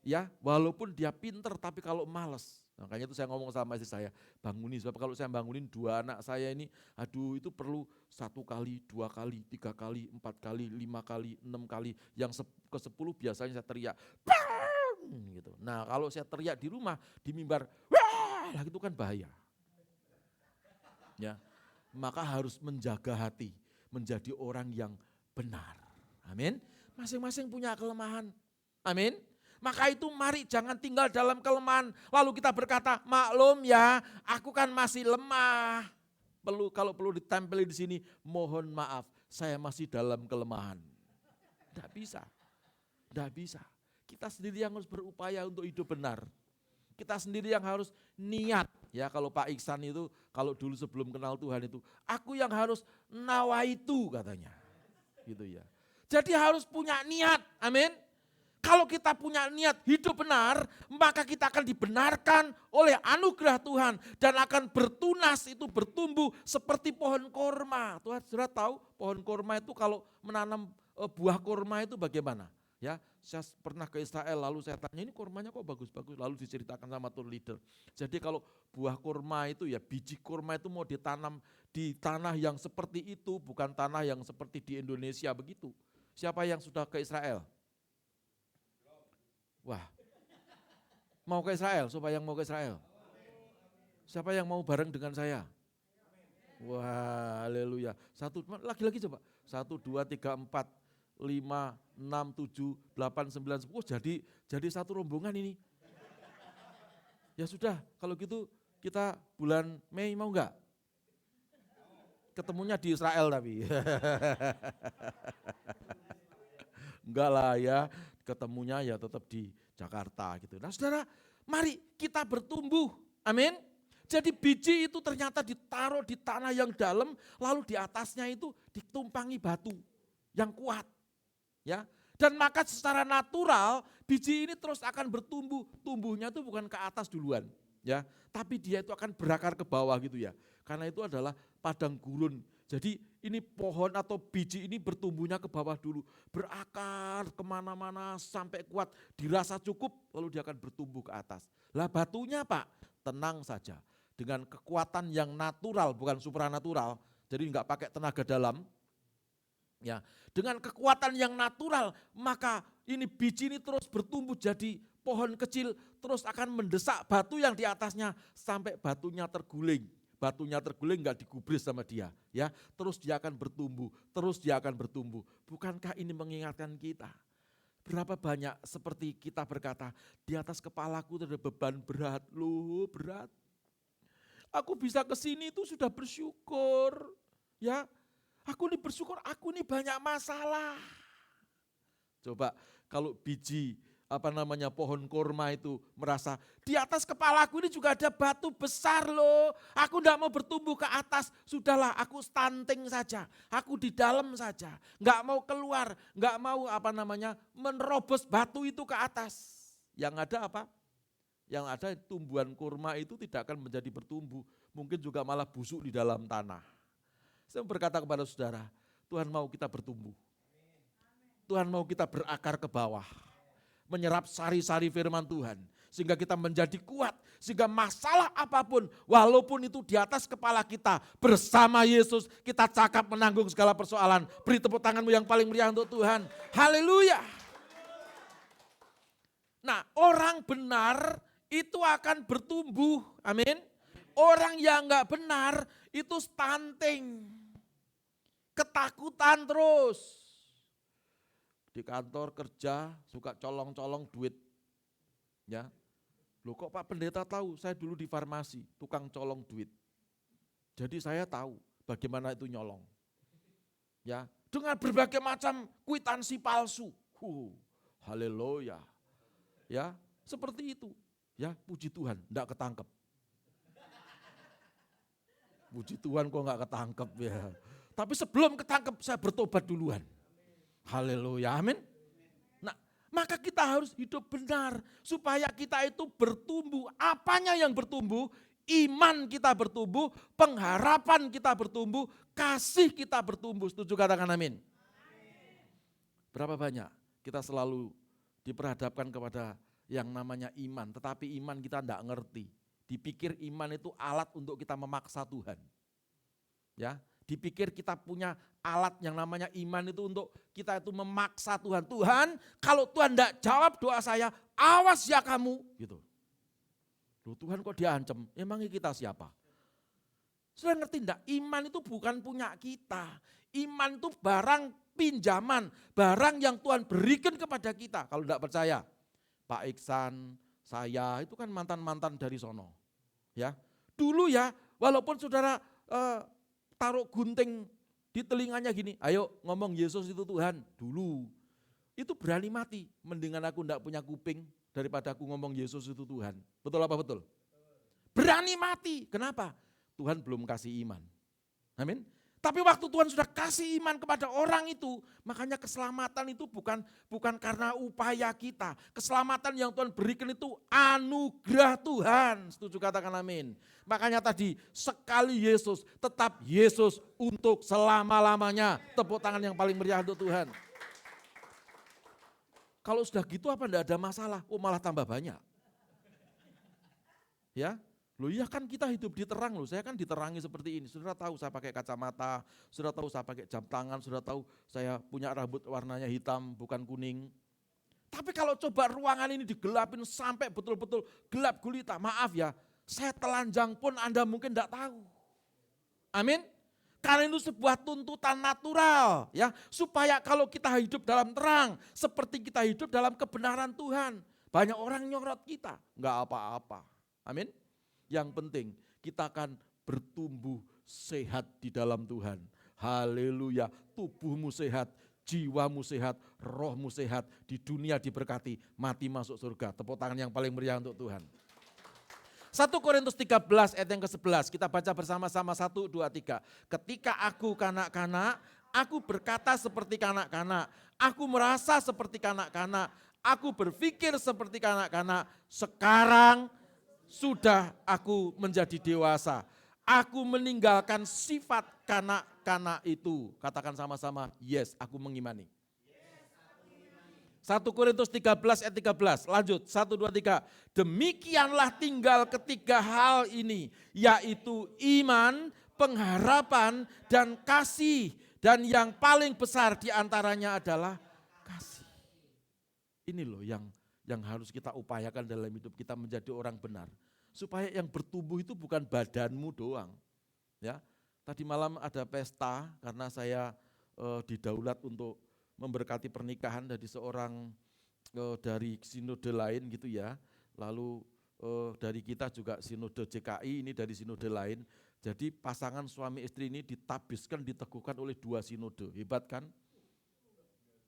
Ya, walaupun dia pinter tapi kalau malas. Makanya itu saya ngomong sama istri saya, bangunin. Sebab kalau saya bangunin 2 anak saya ini, aduh itu perlu 1 kali, 2 kali, 3 kali, 4 kali, 5 kali, 6 kali. Yang ke-10 biasanya saya teriak, bang! Gitu. Nah kalau saya teriak di rumah, di mimbar, wah, lah itu kan bahaya. Ya, maka harus menjaga hati, menjadi orang yang benar. Amin. Masing-masing punya kelemahan. Amin. Maka itu mari jangan tinggal dalam kelemahan. Lalu kita berkata, maklum ya, aku kan masih lemah. Kalau perlu ditempeli di sini, mohon maaf, saya masih dalam kelemahan. Tidak bisa. Tidak bisa. Kita sendiri yang harus berupaya untuk hidup benar. Kita sendiri yang harus niat. Ya kalau Pak Iksan itu, kalau dulu sebelum kenal Tuhan itu, aku yang harus nawaitu katanya. Gitu ya. Jadi harus punya niat. Amin. Kalau kita punya niat hidup benar, maka kita akan dibenarkan oleh anugerah Tuhan dan akan bertunas, itu bertumbuh seperti pohon korma. Tuhan sudah tahu pohon korma itu kalau menanam buah korma itu bagaimana? Ya, saya pernah ke Israel lalu saya tanya ini kormanya kok bagus-bagus, lalu diceritakan sama tour leader. Jadi kalau buah korma itu ya biji korma itu mau ditanam di tanah yang seperti itu, bukan tanah yang seperti di Indonesia begitu. Siapa yang sudah ke Israel? Wah, mau ke Israel, supaya yang mau ke Israel. Siapa yang mau bareng dengan saya? Wah, haleluya. Lagi-lagi coba. 1, 2, 3, 4, 5, 6, 7, 8, 9, 10. Oh, jadi satu rombongan ini. Ya sudah, kalau gitu kita bulan Mei mau enggak? Ketemunya di Israel tapi. Enggak lah ya, ketemunya ya tetap di Jakarta gitu. Nah saudara, mari kita bertumbuh, amin. Jadi biji itu ternyata ditaruh di tanah yang dalam, lalu di atasnya itu ditumpangi batu yang kuat. Ya, dan maka secara natural biji ini terus akan bertumbuh, tumbuhnya itu bukan ke atas duluan, ya, tapi dia itu akan berakar ke bawah gitu ya. Karena itu adalah padang gurun. Jadi ini pohon atau biji ini bertumbuhnya ke bawah dulu. Berakar kemana-mana sampai kuat, dirasa cukup lalu dia akan bertumbuh ke atas. Lah batunya Pak, tenang saja. Dengan kekuatan yang natural bukan supranatural, jadi enggak pakai tenaga dalam. Ya, dengan kekuatan yang natural maka ini biji ini terus bertumbuh jadi pohon kecil, terus akan mendesak batu yang di atasnya sampai batunya terguling. Batunya terguling enggak digubris sama dia, ya. Terus dia akan bertumbuh, terus dia akan bertumbuh. Bukankah ini mengingatkan kita? Berapa banyak seperti kita berkata, di atas kepalaku ada beban berat, loh berat. Aku bisa ke sini itu sudah bersyukur, ya. Aku ini bersyukur, aku ini banyak masalah. Coba kalau biji pohon korma itu merasa di atas kepalaku ini juga ada batu besar loh. Aku enggak mau bertumbuh ke atas, sudahlah aku stunting saja. Aku di dalam saja, enggak mau keluar, enggak mau menerobos batu itu ke atas. Yang ada apa? Yang ada tumbuhan kurma itu tidak akan menjadi bertumbuh, mungkin juga malah busuk di dalam tanah. Saya berkata kepada saudara, Tuhan mau kita bertumbuh. Tuhan mau kita berakar ke bawah. Menyerap sari-sari firman Tuhan. Sehingga kita menjadi kuat. Sehingga masalah apapun, walaupun itu di atas kepala kita, bersama Yesus kita cakap menanggung segala persoalan. Beri tepuk tanganmu yang paling meriah untuk Tuhan. Haleluya. Nah, orang benar itu akan bertumbuh. Amin. Orang yang enggak benar itu stunting. Ketakutan terus. Di kantor kerja suka colong-colong duit. Ya. Loh kok Pak Pendeta tahu? Saya dulu di farmasi, tukang colong duit. Jadi saya tahu bagaimana itu nyolong. Ya, dengan berbagai macam kwitansi palsu. Haleluya. Ya, seperti itu. Ya, puji Tuhan, enggak ketangkep. Puji Tuhan kok enggak ketangkep ya. Tapi sebelum ketangkep saya bertobat duluan. Haleluya, amin. Nah, maka kita harus hidup benar supaya kita itu bertumbuh. Apanya yang bertumbuh? iman kita bertumbuh, pengharapan kita bertumbuh, kasih kita bertumbuh. Setuju, katakan amin. Berapa banyak kita selalu diperhadapkan kepada yang namanya iman, tetapi iman kita tidak ngerti. Dipikir iman itu alat untuk kita memaksa Tuhan. Ya, dipikir kita punya alat yang namanya iman itu untuk kita itu memaksa Tuhan. Tuhan, kalau Tuhan tidak jawab doa saya, awas ya kamu. Gitu. Loh, Tuhan kok diancam? Emangnya kita siapa? Sudah ngerti enggak? Iman itu bukan punya kita. Iman itu barang pinjaman, barang yang Tuhan berikan kepada kita. Kalau enggak percaya, Pak Iksan, saya itu kan mantan-mantan dari sono. Ya, dulu ya, walaupun saudara taruh gunting di telinganya gini, ayo ngomong Yesus itu Tuhan. Dulu, itu berani mati. Mendingan aku enggak punya kuping daripada aku ngomong Yesus itu Tuhan. Betul apa betul? Berani mati. Kenapa? Tuhan belum kasih iman. Amin. Tapi waktu Tuhan sudah kasih iman kepada orang itu, makanya keselamatan itu bukan karena upaya kita. Keselamatan yang Tuhan berikan itu anugerah Tuhan. Setuju, katakan amin. Makanya tadi sekali Yesus, tetap Yesus untuk selama-lamanya. Tepuk tangan yang paling meriah untuk Tuhan. Kalau sudah gitu apa enggak ada masalah? Oh, malah tambah banyak. Ya, loh iya kan kita hidup di terang loh. Saya kan diterangi seperti ini. Saudara tahu saya pakai kacamata, saudara tahu saya pakai jam tangan, saudara tahu saya punya rambut warnanya hitam bukan kuning. Tapi kalau coba ruangan ini digelapin sampai betul-betul gelap gulita, maaf ya, saya telanjang pun Anda mungkin enggak tahu. Amin. Karena itu sebuah tuntutan natural ya, supaya kalau kita hidup dalam terang seperti kita hidup dalam kebenaran Tuhan. Banyak orang nyorot kita, enggak apa-apa. Amin. Yang penting kita akan bertumbuh sehat di dalam Tuhan. Haleluya, tubuhmu sehat, jiwamu sehat, rohmu sehat, di dunia diberkati, mati masuk surga. Tepuk tangan yang paling meriah untuk Tuhan. 1 Korintus 13 ayat yang ke-11, kita baca bersama-sama 1, 2, 3. Ketika aku kanak-kanak, aku berkata seperti kanak-kanak, aku merasa seperti kanak-kanak, aku berpikir seperti kanak-kanak, sekarang sudah aku menjadi dewasa. Aku meninggalkan sifat kanak-kanak itu. Katakan sama-sama, yes, aku mengimani. 1 Korintus 13 ayat 13, lanjut, 1, 2, 3. Demikianlah tinggal ketiga hal ini, yaitu iman, pengharapan, dan kasih. Dan yang paling besar diantaranya adalah kasih. Ini loh yang harus kita upayakan dalam hidup kita menjadi orang benar. Supaya yang bertumbuh itu bukan badanmu doang. Ya, tadi malam ada pesta karena saya didaulat untuk memberkati pernikahan dari seorang dari sinode lain gitu ya. Lalu dari kita juga sinode JKI, ini dari sinode lain. Jadi pasangan suami istri ini ditabiskan, diteguhkan oleh 2 sinode. Hebat kan?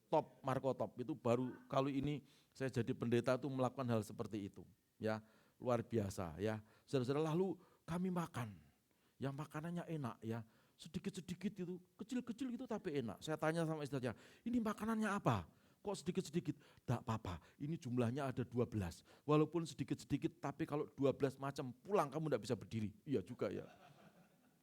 Top, Marco top. Itu baru kali ini saya jadi pendeta itu melakukan hal seperti itu. Ya, luar biasa ya. Saudara-saudara, lalu kami makan. Yang makanannya enak ya. Sedikit-sedikit itu, kecil-kecil gitu tapi enak. Saya tanya sama istrinya, ini makanannya apa? Kok sedikit-sedikit? Tidak apa-apa, ini jumlahnya ada 12. Walaupun sedikit-sedikit, tapi kalau 12 macam pulang kamu tidak bisa berdiri. Iya juga ya.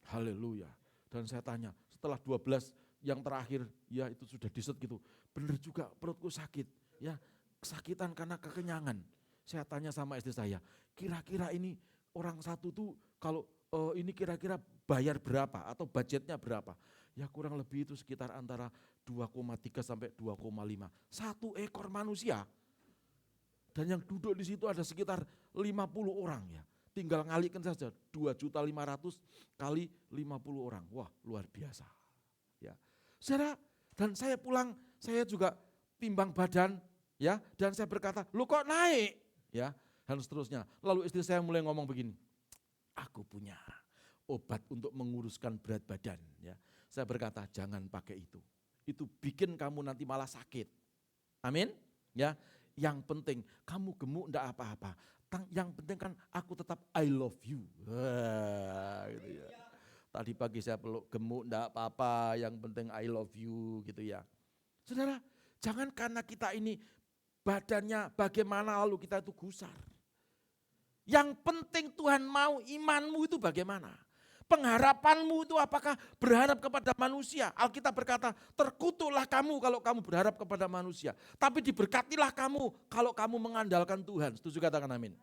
Haleluya. Dan saya tanya, setelah 12 yang terakhir, ya itu sudah dessert gitu. Benar juga perutku sakit. Ya, kesakitan karena kekenyangan. Saya tanya sama istri saya, kira-kira ini orang satu tuh kalau ini kira-kira bayar berapa atau budgetnya berapa? Ya kurang lebih itu sekitar antara 2,3 sampai 2,5. 1 ekor manusia. Dan yang duduk di situ ada sekitar 50 orang ya. Tinggal ngalikan saja 2.500.000 kali 50 orang. Wah, luar biasa. Ya. Saudara, dan saya pulang, saya juga timbang badan ya, dan saya berkata, "Lu kok naik?" Ya, dan seterusnya. Lalu istri saya mulai ngomong begini, "Aku punya obat untuk menguruskan berat badan." Ya, saya berkata jangan pakai itu. Itu bikin kamu nanti malah sakit. Amin. Ya, yang penting kamu gemuk enggak apa-apa. Yang penting kan aku tetap I love you. Wah, gitu ya. Tadi pagi saya peluk, gemuk enggak apa-apa. Yang penting I love you gitu ya. Saudara, jangan karena kita ini badannya bagaimana lalu kita itu gusar. Yang penting Tuhan mau imanmu itu bagaimana. Pengharapanmu itu apakah berharap kepada manusia? Alkitab berkata, terkutuklah kamu kalau kamu berharap kepada manusia. Tapi diberkatilah kamu kalau kamu mengandalkan Tuhan. Setuju, katakan amin.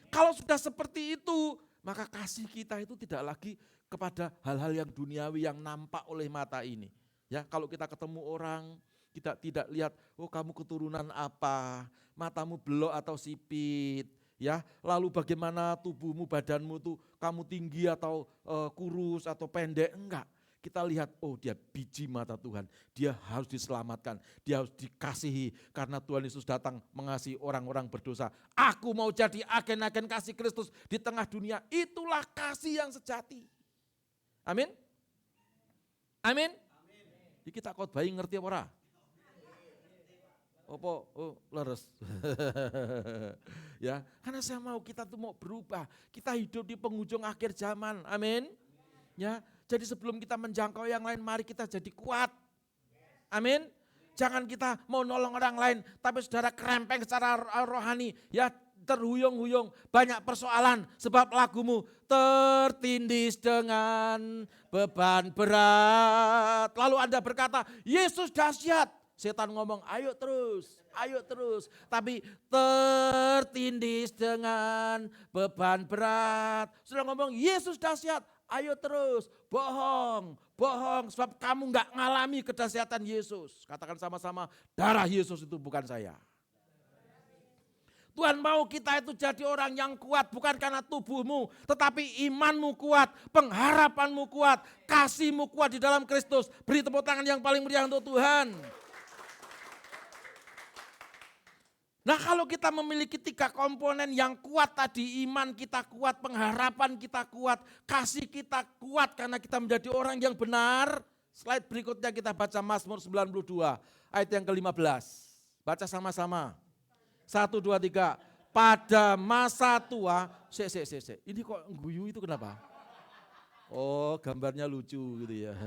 Kalau sudah seperti itu, maka kasih kita itu tidak lagi kepada hal-hal yang duniawi yang nampak oleh mata ini. Ya, kalau kita ketemu orang, kita tidak lihat, oh kamu keturunan apa, matamu belok atau sipit. Ya, lalu bagaimana tubuhmu, badanmu tuh kamu tinggi atau kurus atau pendek, enggak. Kita lihat, oh dia biji mata Tuhan, dia harus diselamatkan, dia harus dikasihi karena Tuhan Yesus datang mengasihi orang-orang berdosa. Aku mau jadi agen-agen kasih Kristus di tengah dunia, itulah kasih yang sejati. Amin? Amin? Jadi kita khotbahi ngerti apa ora? Apa? Oh, leres. Ya, karena saya mau kita tuh mau berubah. Kita hidup di penghujung akhir zaman. Amin. Ya, jadi sebelum kita menjangkau yang lain, mari kita jadi kuat. Amin. Jangan kita mau nolong orang lain, tapi saudara kerempeng secara rohani. Ya, terhuyung-huyung, banyak persoalan sebab lagumu tertindih dengan beban berat. Lalu Anda berkata, Yesus dahsyat. Setan ngomong, ayo terus, ayo terus. Tapi tertindih dengan beban berat. Sudah ngomong, Yesus dahsyat, ayo terus. Bohong, bohong. Sebab kamu gak ngalami kedahsyatan Yesus. Katakan sama-sama, darah Yesus itu bukan saya. Tuhan mau kita itu jadi orang yang kuat, bukan karena tubuhmu, tetapi imanmu kuat, pengharapanmu kuat, kasihmu kuat di dalam Kristus. Beri tepuk tangan yang paling meriah untuk Tuhan. Nah, kalau kita memiliki 3 komponen yang kuat tadi, iman kita kuat, pengharapan kita kuat, kasih kita kuat karena kita menjadi orang yang benar. Slide berikutnya kita baca Mazmur 92 ayat yang ke-15. Baca sama-sama. 1, 2, 3. Pada masa tua, ini kok guyu itu kenapa? Oh, gambarnya lucu gitu ya.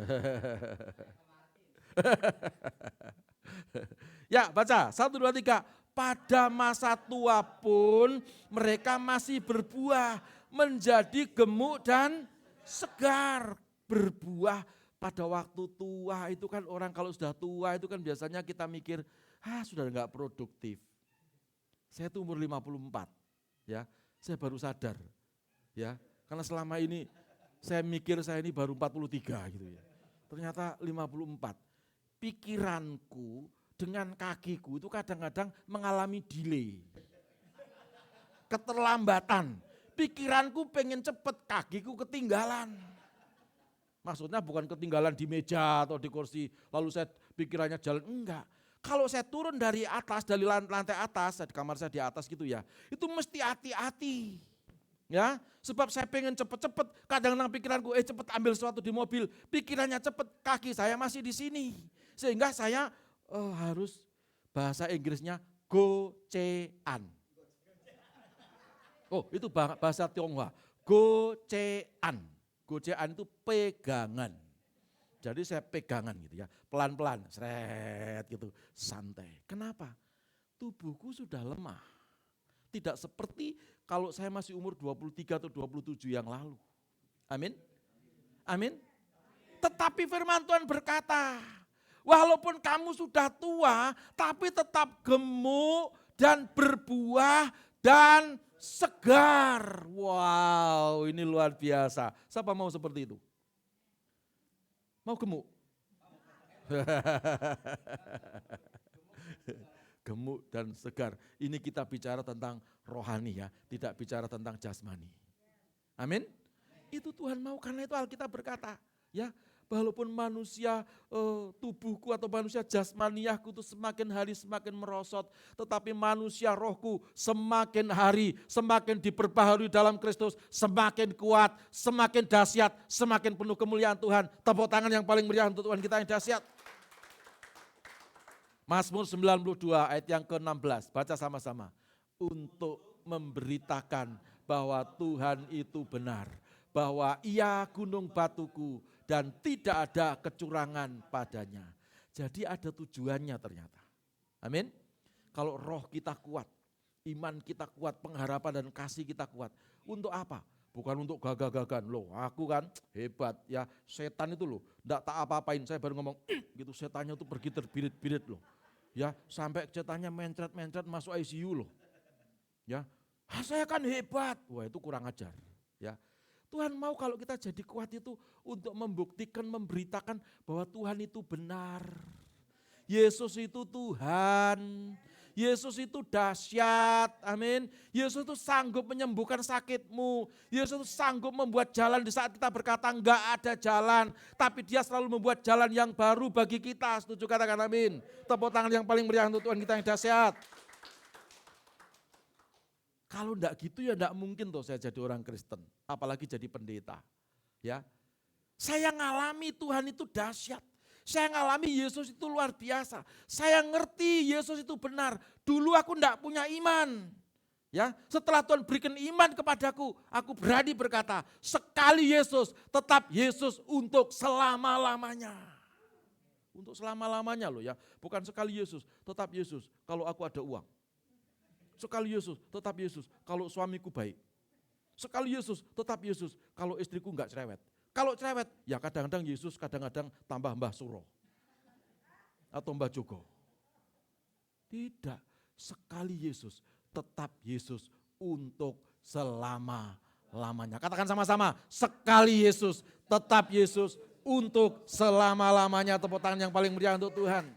Ya, baca 1, 2, 3. Pada masa tua pun mereka masih berbuah, menjadi gemuk dan segar. Berbuah pada waktu tua itu kan orang kalau sudah tua itu kan biasanya kita mikir, sudah enggak produktif. Saya tuh umur 54, ya, saya baru sadar, ya, karena selama ini saya mikir saya ini baru 43 gitu ya. Ternyata 54. Pikiranku dengan kakiku itu kadang-kadang mengalami delay. Keterlambatan. Pikiranku pengen cepet, kakiku ketinggalan. Maksudnya bukan ketinggalan di meja atau di kursi, lalu saya pikirannya jalan, enggak. Kalau saya turun dari atas, dari lantai atas, di kamar saya di atas gitu ya, itu mesti hati-hati. Ya, sebab saya pengen cepet-cepet, kadang-kadang pikiranku, cepet ambil sesuatu di mobil, pikirannya cepet, kaki saya masih di sini. Sehingga saya harus bahasa Inggrisnya gocean. Oh, itu bahasa Tionghoa, gocean. Gocean itu pegangan. Jadi saya pegangan gitu ya, pelan-pelan, seret gitu, santai. Kenapa? Tubuhku sudah lemah. Tidak seperti kalau saya masih umur 23 atau 27 yang lalu. Amin? Amin? Tetapi firman Tuhan berkata, walaupun kamu sudah tua, tapi tetap gemuk dan berbuah dan segar. Wow, ini luar biasa. Siapa mau seperti itu? Mau gemuk? Gemuk dan segar. Ini kita bicara tentang rohani ya, tidak bicara tentang jasmani. Amin? Itu Tuhan mau, karena itu Alkitab berkata, ya, walaupun manusia tubuhku atau manusia jasmaniahku itu semakin hari semakin merosot, tetapi manusia rohku semakin hari semakin diperbaharui dalam Kristus, semakin kuat, semakin dahsyat, semakin penuh kemuliaan Tuhan. Tepuk tangan yang paling meriah untuk Tuhan kita yang dahsyat. Mazmur 92 ayat yang ke-16, baca sama-sama. Untuk memberitakan bahwa Tuhan itu benar, bahwa Ia gunung batuku dan tidak ada kecurangan padanya. Jadi ada tujuannya ternyata. Amin. Kalau roh kita kuat, iman kita kuat, pengharapan dan kasih kita kuat. Untuk apa? Bukan untuk gagah-gagahan. Loh, aku kan hebat ya. Setan itu loh, enggak tak apa-apain. Saya baru ngomong gitu, setannya itu pergi terbirit-birit loh. Ya, sampai setannya mencret-mencret masuk ICU loh. Ya, saya kan hebat. Wah, itu kurang ajar. Ya, Tuhan mau kalau kita jadi kuat itu untuk membuktikan, memberitakan bahwa Tuhan itu benar. Yesus itu Tuhan. Yesus itu dahsyat, amin. Yesus itu sanggup menyembuhkan sakitmu. Yesus itu sanggup membuat jalan di saat kita berkata enggak ada jalan. Tapi dia selalu membuat jalan yang baru bagi kita. Setuju, katakan amin. Tepuk tangan yang paling meriah untuk Tuhan kita yang dahsyat. Kalau enggak gitu ya enggak mungkin tuh saya jadi orang Kristen. Apalagi jadi pendeta. Ya, saya ngalami Tuhan itu dahsyat. Saya ngalami Yesus itu luar biasa. Saya ngerti Yesus itu benar. Dulu aku enggak punya iman. Ya, setelah Tuhan berikan iman kepadaku, aku berani berkata, sekali Yesus, tetap Yesus untuk selama-lamanya. Untuk selama-lamanya loh ya. Bukan sekali Yesus, tetap Yesus kalau aku ada uang. Sekali Yesus, tetap Yesus kalau suamiku baik. Sekali Yesus, tetap Yesus kalau istriku enggak cerewet. Kalau cerewet, ya kadang-kadang Yesus, kadang-kadang tambah Mbah Suro. Atau Mbah Jogo. Tidak, sekali Yesus, tetap Yesus untuk selama-lamanya. Katakan sama-sama, sekali Yesus, tetap Yesus untuk selama-lamanya. Tepuk tangan yang paling meriah untuk Tuhan.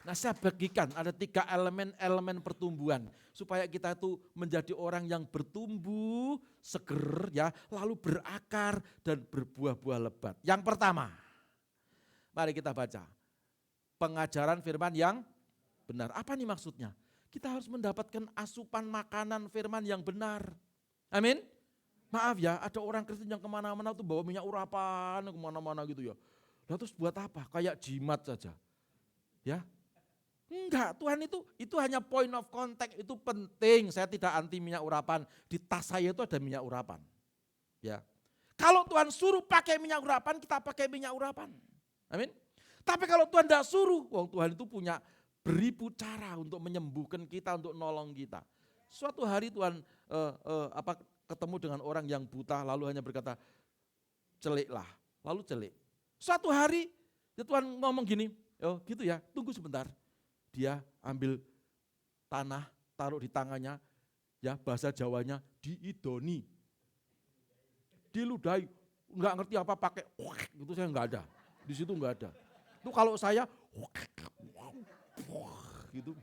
Nah, saya bagikan ada 3 elemen pertumbuhan supaya kita itu menjadi orang yang bertumbuh, seger ya, lalu berakar dan berbuah-buah lebat. Yang pertama, mari kita baca. Pengajaran firman yang benar. Apa nih maksudnya? Kita harus mendapatkan asupan makanan firman yang benar. Amin. Maaf ya, ada orang Kristen yang kemana-mana tuh bawa minyak urapan kemana-mana gitu ya. Lalu terus buat apa? Kayak jimat saja. Ya, enggak, Tuhan itu hanya point of contact, itu penting. Saya tidak anti minyak urapan. Di tas saya itu ada minyak urapan. Ya. Kalau Tuhan suruh pakai minyak urapan, kita pakai minyak urapan. Amin. Tapi kalau Tuhan tidak suruh, Tuhan itu punya beribu cara untuk menyembuhkan kita, untuk nolong kita. Suatu hari Tuhan ketemu dengan orang yang buta, lalu hanya berkata, celiklah, lalu celik. Suatu hari Tuhan ngomong gini, oh gitu ya, tunggu sebentar. Dia ambil tanah, taruh di tangannya, ya bahasa Jawanya diidoni, diludahi, nggak ngerti apa pakai, itu saya nggak ada, di situ nggak ada. Itu kalau saya, gitu,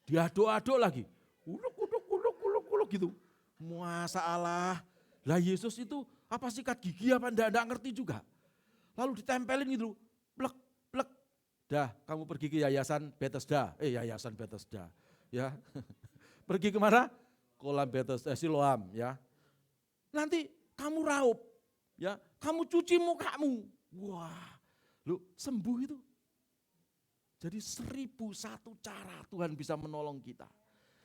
diaduk-aduk lagi, uluk gitu, masalah. Lah Yesus itu apa sikat gigi apa enggak ngerti juga. Lalu ditempelin gitu, plek. Dah, kamu pergi ke yayasan Bethesda. Yayasan Bethesda. Ya. Pergi kemana? Kolam Bethesda, Siloam, ya. Nanti kamu raup, ya. Kamu cuci mukamu. Wah, lu sembuh itu. Jadi 1001 cara Tuhan bisa menolong kita.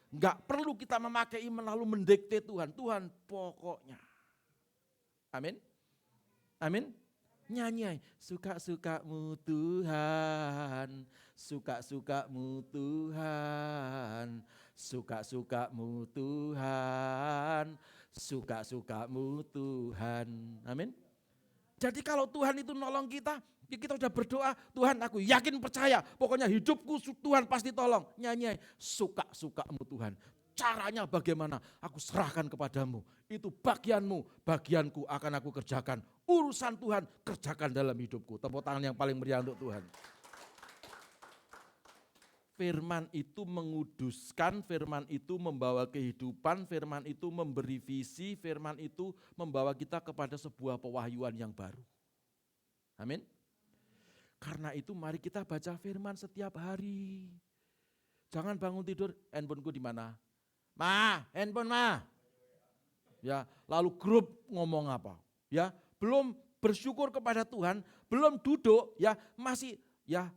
Enggak perlu kita memakai iman lalu mendikte Tuhan. Tuhan pokoknya. Amin. Amin. Nyanyi, suka-sukamu Tuhan, suka-sukamu Tuhan, suka-sukamu Tuhan, suka-sukamu Tuhan. Amin. Jadi kalau Tuhan itu nolong kita, ya kita udah berdoa, Tuhan aku yakin percaya, pokoknya hidupku Tuhan pasti tolong. Nyanyi, suka-sukamu Tuhan. Caranya bagaimana? Aku serahkan kepadamu. Itu bagianmu, bagianku akan aku kerjakan. Urusan Tuhan kerjakan dalam hidupku. Tepuk tangan yang paling meriah untuk Tuhan. Firman itu menguduskan, firman itu membawa kehidupan, firman itu memberi visi, firman itu membawa kita kepada sebuah pewahyuan yang baru. Amin. Karena itu mari kita baca firman setiap hari. Jangan bangun tidur, handphoneku di mana? Ma, handphone ma. Ya, lalu grup ngomong apa? Ya, belum bersyukur kepada Tuhan, belum duduk, ya masih ya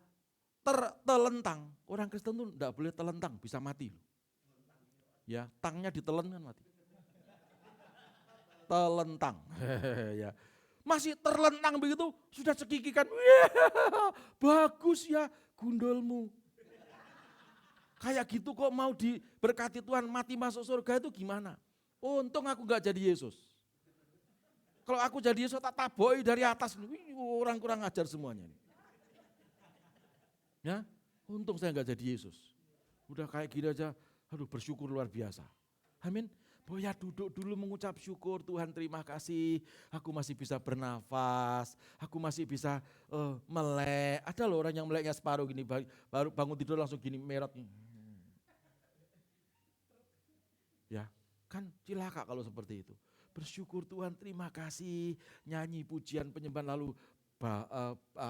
terlentang. Orang Kristen tuh enggak boleh telentang, bisa mati. Ya, tangnya ditelen kan mati. Telentang. Ya. Masih terlentang begitu, sudah cekikikan. Bagus ya gundulmu. kayak gitu kok mau diberkati Tuhan mati masuk surga itu gimana? Untung aku gak jadi Yesus. Kalau aku jadi Yesus tak taboi dari atas, orang kurang ajar semuanya. Ya, untung saya gak jadi Yesus. Udah kayak gini aja, aduh bersyukur luar biasa. Amin. Boya duduk dulu mengucap syukur, Tuhan terima kasih, aku masih bisa bernafas, aku masih bisa melek. Ada loh orang yang meleknya separuh gini, baru bangun tidur langsung gini merot. Ya, kan cilaka kalau seperti itu. Bersyukur Tuhan terima kasih, nyanyi pujian penyembahan lalu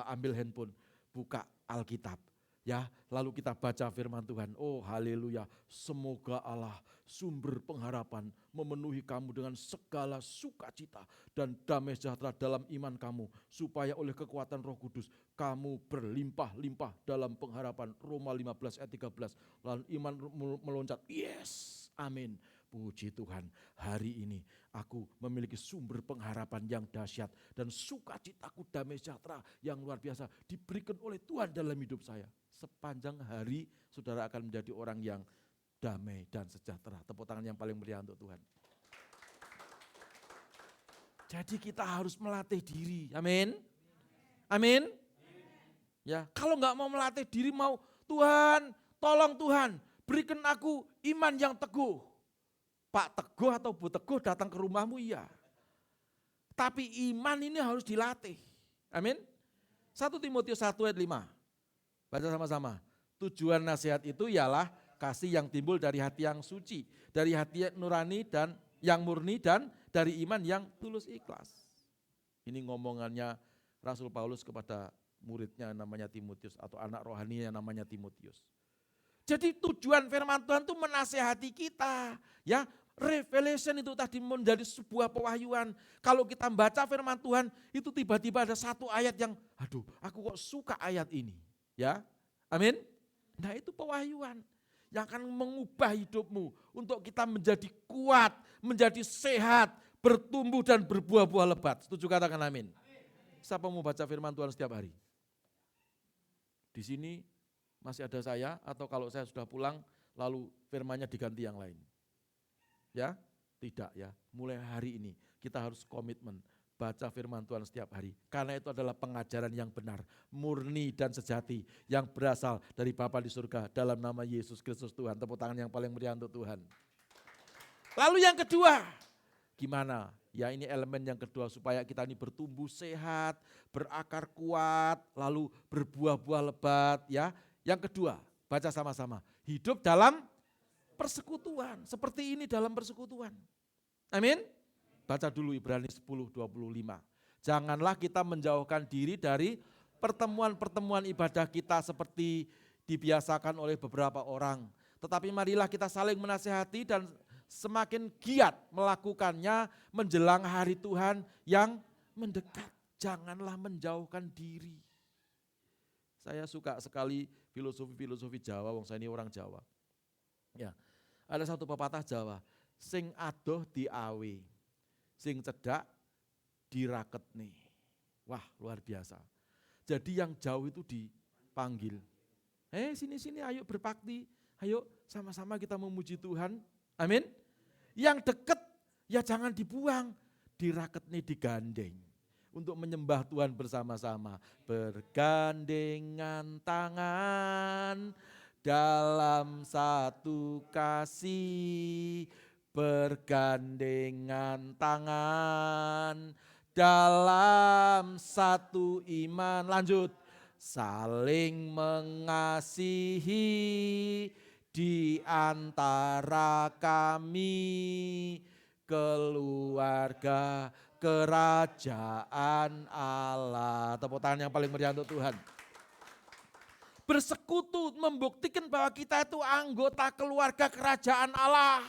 ambil handphone, buka Alkitab. Ya, lalu kita baca firman Tuhan. Oh haleluya, semoga Allah sumber pengharapan memenuhi kamu dengan segala sukacita dan damai sejahtera dalam iman kamu. Supaya oleh kekuatan Roh Kudus kamu berlimpah-limpah dalam pengharapan. Roma 15 ayat 13. Lalu iman meloncat, yes, amin. Puji Tuhan, hari ini aku memiliki sumber pengharapan yang dahsyat dan sukacitaku damai sejahtera yang luar biasa diberikan oleh Tuhan dalam hidup saya. Sepanjang hari saudara akan menjadi orang yang damai dan sejahtera. Tepuk tangan yang paling meriah untuk Tuhan. Jadi kita harus melatih diri, amin. Amin. Ya, kalau nggak mau melatih diri, mau Tuhan, tolong Tuhan, berikan aku iman yang teguh. Pak Teguh atau Bu Teguh datang ke rumahmu, iya. Tapi iman ini harus dilatih. Amin. 1 Timotius 1 ayat 5. Baca sama-sama. Tujuan nasihat itu ialah kasih yang timbul dari hati yang suci, dari hati nurani dan yang murni dan dari iman yang tulus ikhlas. Ini ngomongannya Rasul Paulus kepada muridnya namanya Timotius atau anak rohaninya namanya Timotius. Jadi tujuan firman Tuhan itu menasihati kita. Ya, revelation itu tadi menjadi sebuah pewahyuan. Kalau kita membaca firman Tuhan, itu tiba-tiba ada satu ayat yang, aduh, aku kok suka ayat ini. Ya, amin. Nah itu pewahyuan yang akan mengubah hidupmu untuk kita menjadi kuat, menjadi sehat, bertumbuh dan berbuah-buah lebat. Setuju katakan amin. Siapa mau baca firman Tuhan setiap hari? Di sini masih ada saya atau kalau saya sudah pulang lalu firmannya diganti yang lain. Ya, tidak ya. Mulai hari ini kita harus komitmen baca firman Tuhan setiap hari. Karena itu adalah pengajaran yang benar, murni dan sejati yang berasal dari Bapa di surga dalam nama Yesus Kristus Tuhan. Tepuk tangan yang paling meriah untuk Tuhan. Lalu yang kedua, gimana? Ya ini elemen yang kedua supaya kita ini bertumbuh sehat, berakar kuat, lalu berbuah-buah lebat ya. Yang kedua, baca sama-sama. Hidup dalam persekutuan. Seperti ini dalam persekutuan. Amin. Baca dulu Ibrani 10:25. Janganlah kita menjauhkan diri dari pertemuan-pertemuan ibadah kita seperti dibiasakan oleh beberapa orang. Tetapi marilah kita saling menasihati dan semakin giat melakukannya menjelang hari Tuhan yang mendekat. Janganlah menjauhkan diri. Saya suka sekali filosofi Jawa, wong saya ini orang Jawa. Ya, ada satu pepatah Jawa, sing adoh diawe, sing cedak diraketne. Wah, luar biasa. Jadi yang jauh itu dipanggil. Sini ayo berbakti, ayo sama-sama kita memuji Tuhan. Amin. Yang dekat ya jangan dibuang, diraketne digandeng. Untuk menyembah Tuhan bersama-sama. Bergandengan tangan dalam satu kasih. Bergandengan tangan dalam satu iman. Lanjut. Saling mengasihi di antara kami. Keluarga kerajaan Allah. Tepuk tangan yang paling meriah untuk Tuhan. Bersekutu membuktikan bahwa kita itu anggota keluarga kerajaan Allah.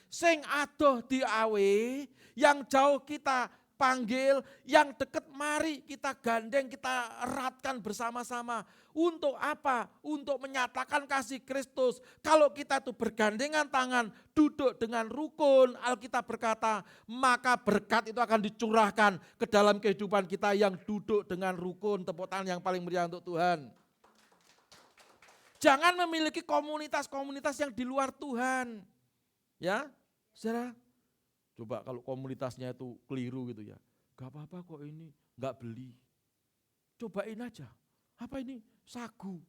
Sing adoh diawe, yang jauh kita panggil, yang dekat mari kita gandeng, kita eratkan bersama-sama. Untuk apa? Untuk menyatakan kasih Kristus. Kalau kita itu bergandengan tangan, duduk dengan rukun, Alkitab berkata, maka berkat itu akan dicurahkan ke dalam kehidupan kita yang duduk dengan rukun. Tepuk tangan yang paling meriah untuk Tuhan. Jangan memiliki komunitas-komunitas yang di luar Tuhan. Ya, saudara. Coba kalau komunitasnya itu keliru gitu ya. Gak apa-apa kok ini, gak beli. Cobain aja. Apa ini? Sagu.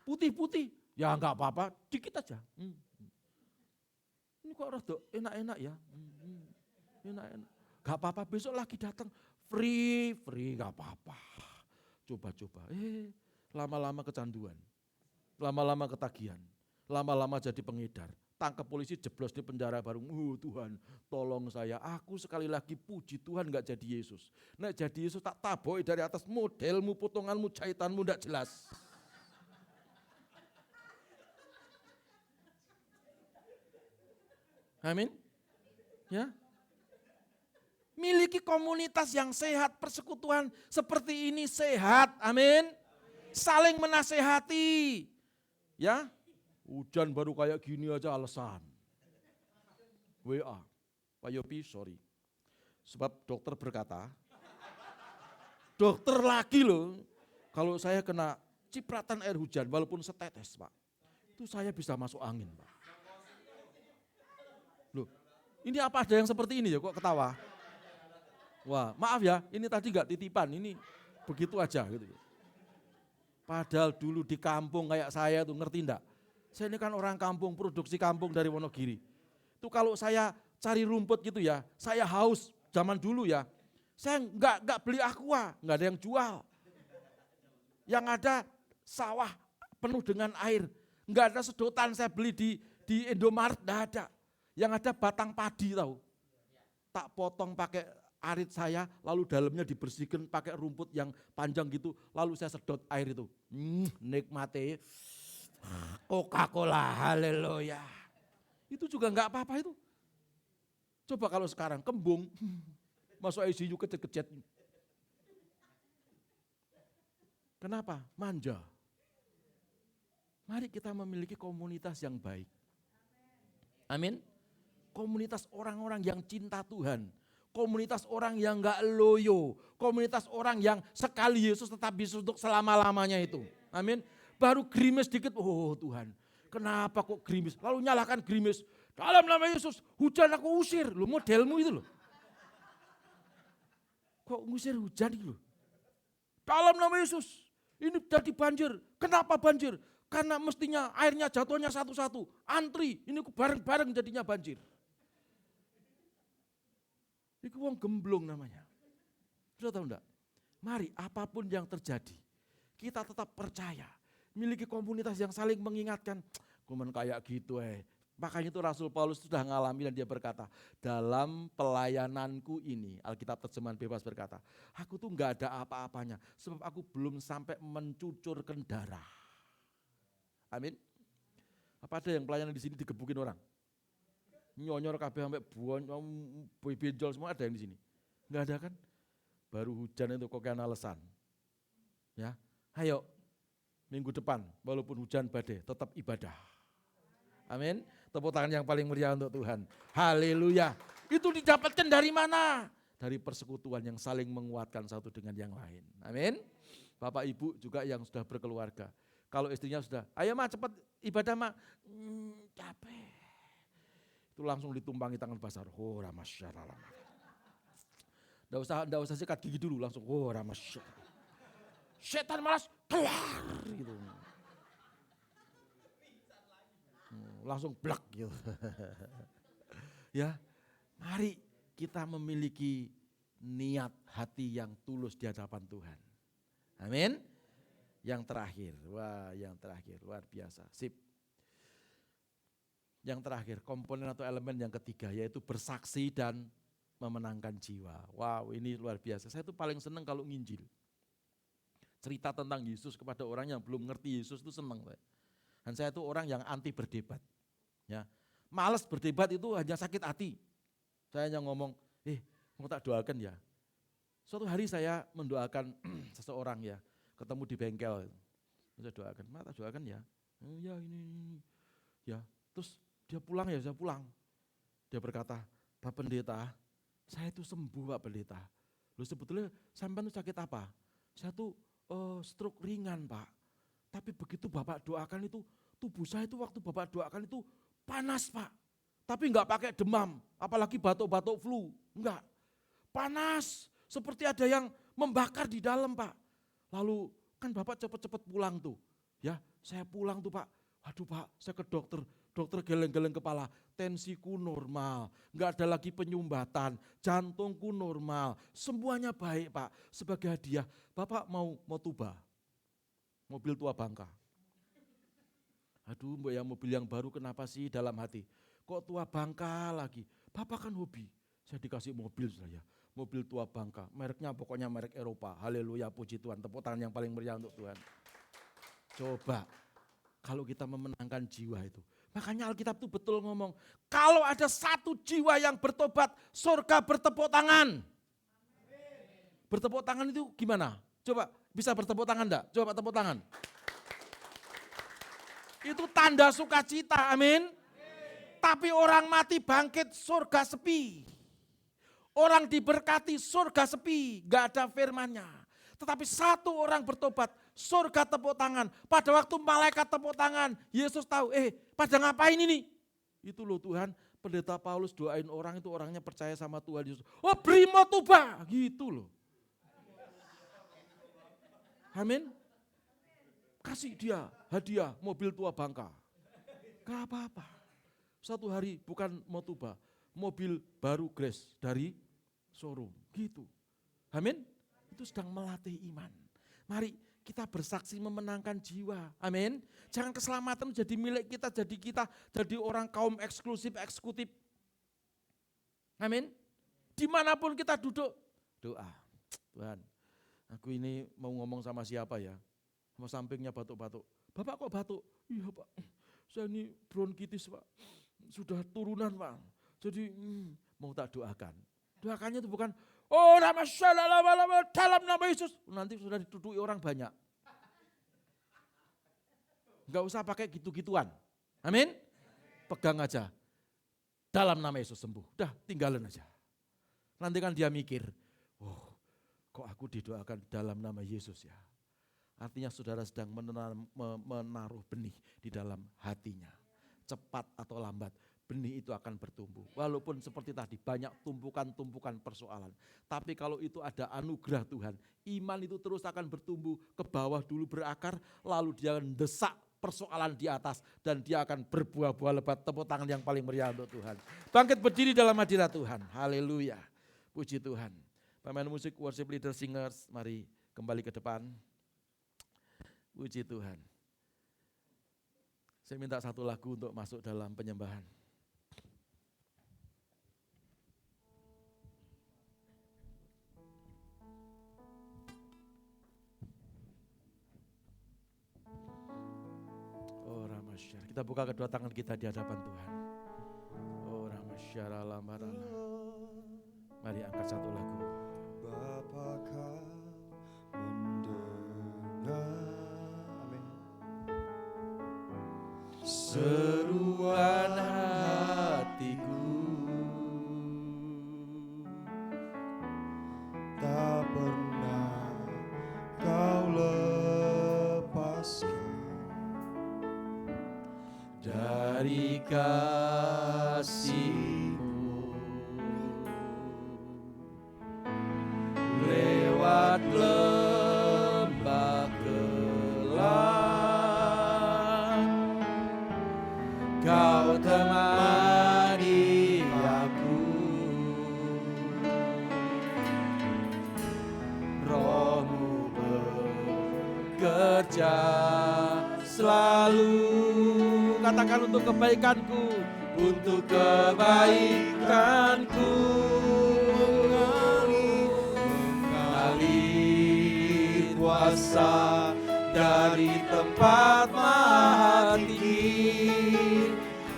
Putih-putih. Ya gak apa-apa, dikit aja. Ini kok rada enak-enak ya. Enak-enak. Gak apa-apa, besok lagi datang. Free gak apa-apa. Coba-coba. Lama-lama kecanduan. Lama-lama ketagihan. Lama-lama jadi pengedar. Tangkap polisi, jeblos di penjara baru. Tuhan tolong saya. Aku sekali lagi puji Tuhan gak jadi Yesus. Nek jadi Yesus tak taboi dari atas modelmu, potonganmu, jahitanmu gak jelas. Amin. Ya. Miliki komunitas yang sehat, persekutuan seperti ini sehat. Amin. Saling menasehati. Ya. Hujan baru kayak gini aja alasan. WA. Pak Yopi, sorry. Sebab dokter berkata, dokter lagi loh. Kalau saya kena cipratan air hujan walaupun setetes, Pak. Itu saya bisa masuk angin, Pak. Loh, ini apa ada yang seperti ini ya kok ketawa? Wah, maaf ya, ini tadi gak titipan, ini begitu aja gitu. Padahal dulu di kampung kayak saya tuh ngerti enggak? Saya ini kan orang kampung, produksi kampung dari Wonogiri. Itu kalau saya cari rumput gitu ya, saya haus zaman dulu ya. Saya enggak beli aqua, enggak ada yang jual. Yang ada sawah penuh dengan air. Enggak ada sedotan saya beli di Indomaret, enggak ada. Yang ada batang padi tahu. Tak potong pakai arit saya, lalu dalamnya dibersihkan pakai rumput yang panjang gitu, lalu saya sedot air itu. Nikmati Coca-Cola, haleluya. Itu juga enggak apa-apa itu. Coba kalau sekarang kembung, masuk ICU kecet-kecet. Kenapa? Manja. Mari kita memiliki komunitas yang baik. Amin. Komunitas orang-orang yang cinta Tuhan. Komunitas orang yang enggak loyo. Komunitas orang yang sekali Yesus tetap Yesus untuk selama-lamanya itu. Amin. Baru gerimis dikit, oh Tuhan. Kenapa kok gerimis? Lalu nyalakan gerimis. Dalam nama Yesus, hujan aku usir. Loh modelmu itu loh. Kok ngusir hujan itu loh? Dalam nama Yesus, ini jadi banjir. Kenapa banjir? Karena mestinya airnya jatuhnya satu-satu. Antri, ini bareng-bareng jadinya banjir. Itu wong gemblong namanya. Sudah tahu enggak? Mari apapun yang terjadi, kita tetap percaya. Miliki komunitas yang saling mengingatkan. Kuman kayak gitu Makanya itu Rasul Paulus sudah ngalami dan dia berkata, dalam pelayananku ini, Alkitab terjemahan bebas berkata, aku tuh enggak ada apa-apanya, sebab aku belum sampai mencucurkan darah. Amin. Apa ada yang pelayanan di sini digebukin orang? Nyonyor kabeh sampai boy benjol semua ada yang di sini? Enggak ada kan? Baru hujan itu kok kayak alasan. Ya, ayo minggu depan walaupun hujan badai tetap ibadah. Amin. Tepuk tangan yang paling meriah untuk Tuhan. Haleluya. Itu didapatkan dari mana? Dari persekutuan yang saling menguatkan satu dengan yang lain. Amin. Bapak Ibu juga yang sudah berkeluarga. Kalau istrinya sudah, ayo Ma cepat ibadah Ma. Capek. Itu langsung ditumpangi tangan basar. Oh ramasyarallah. Nggak usah sikat gigi dulu langsung. Oh ramasyarallah. Setan malas keluar gitu. Langsung blak gitu. Ya, mari kita memiliki niat hati yang tulus di hadapan Tuhan. Amin. Yang terakhir, luar biasa. Sip. Yang terakhir, komponen atau elemen yang ketiga yaitu bersaksi dan memenangkan jiwa. Wow, ini luar biasa. Saya tuh paling senang kalau nginjil. Cerita tentang Yesus kepada orang yang belum ngerti Yesus itu senang. Dan saya itu orang yang anti berdebat. Ya, malas berdebat itu hanya sakit hati. Saya hanya ngomong, mau tak doakan ya. Suatu hari saya mendoakan seseorang ya, ketemu di bengkel. Saya doakan, tak doakan ya. Oh ya ini. Ya, terus dia pulang ya, saya pulang. Dia berkata, Pak Pendeta, saya itu sembuh Pak Pendeta. Loh sebetulnya sampai itu sakit apa? Saya tuh stroke ringan Pak. Tapi begitu Bapak doakan itu, tubuh saya itu waktu Bapak doakan itu panas Pak. Tapi enggak pakai demam, apalagi batuk-batuk flu, enggak. Panas, seperti ada yang membakar di dalam Pak. Lalu kan Bapak cepat-cepat pulang tuh. Ya, saya pulang tuh Pak. Waduh Pak, saya ke dokter geleng-geleng kepala, tensiku normal, enggak ada lagi penyumbatan, jantungku normal, semuanya baik Pak. Sebagai hadiah, Bapak mau tuba, mobil tua bangka. Aduh Mbak ya, mobil yang baru kenapa sih dalam hati? Kok tua bangka lagi? Bapak kan hobi, saya dikasih mobil saya, mobil tua bangka, mereknya pokoknya merek Eropa. Haleluya, puji Tuhan, tepuk tangan yang paling meriah untuk Tuhan. Coba, kalau kita memenangkan jiwa itu. Makanya Alkitab itu betul ngomong, kalau ada satu jiwa yang bertobat, surga bertepuk tangan. Bertepuk tangan itu gimana? Coba, bisa bertepuk tangan enggak? Coba tepuk tangan. Itu tanda sukacita, amin. Tapi orang mati bangkit, surga sepi. Orang diberkati, surga sepi, gak ada firman-Nya. Tetapi satu orang bertobat, surga tepuk tangan. Pada waktu malaikat tepuk tangan, Yesus tahu, pada ngapain ini? Itu loh Tuhan, pendeta Paulus doain orang itu orangnya percaya sama Tuhan Yesus. Oh brimo tuba, gitu loh. Amin. Kasih dia hadiah mobil tua bangka. Gak apa-apa. Satu hari bukan mau tuba, mobil baru Grace dari showroom, gitu. Amin. Itu sedang melatih iman. Mari kita bersaksi memenangkan jiwa. Amin. Jangan keselamatan jadi milik kita, jadi orang kaum eksklusif, eksekutif. Amin. Dimanapun kita duduk, doa. Tuhan, aku ini mau ngomong sama siapa ya? Sama sampingnya batuk-batuk. Bapak kok batuk? Iya Pak, saya ini bronkitis Pak. Sudah turunan Pak. Jadi mau tak doakan. Doakannya itu bukan, oh nama dalam nama Yesus. Nanti sudah dituduki orang banyak. Enggak usah pakai gitu-gituan. Amin. Pegang aja. Dalam nama Yesus sembuh. Udah tinggalin aja. Nanti kan dia mikir, oh kok aku didoakan dalam nama Yesus ya. Artinya saudara sedang menaruh benih di dalam hatinya. Cepat atau lambat, benih itu akan bertumbuh. Walaupun seperti tadi banyak tumpukan-tumpukan persoalan. Tapi kalau itu ada anugerah Tuhan, iman itu terus akan bertumbuh ke bawah dulu berakar, lalu dia akan desak persoalan di atas dan dia akan berbuah-buah lebat. Tepuk tangan yang paling meriah untuk Tuhan. Bangkit berdiri dalam hadirat Tuhan. Haleluya. Puji Tuhan. Pemain musik, worship leader, singers, mari kembali ke depan. Puji Tuhan. Saya minta satu lagu untuk masuk dalam penyembahan. Oh Ramasyar, kita buka kedua tangan kita di hadapan Tuhan. Oh Ramasyar alamarala. Mari angkat satu lagu. Bapa kau mendengar seruan hatiku, tak pernah kau lepaskan dari kasih-Mu. Lewat lembah gelap, Kau temani aku. Roh-Mu bekerja selalu. Katakan untuk kebaikanku, untuk kebaikanku. Mengalir kuasa dari tempat maha tinggi.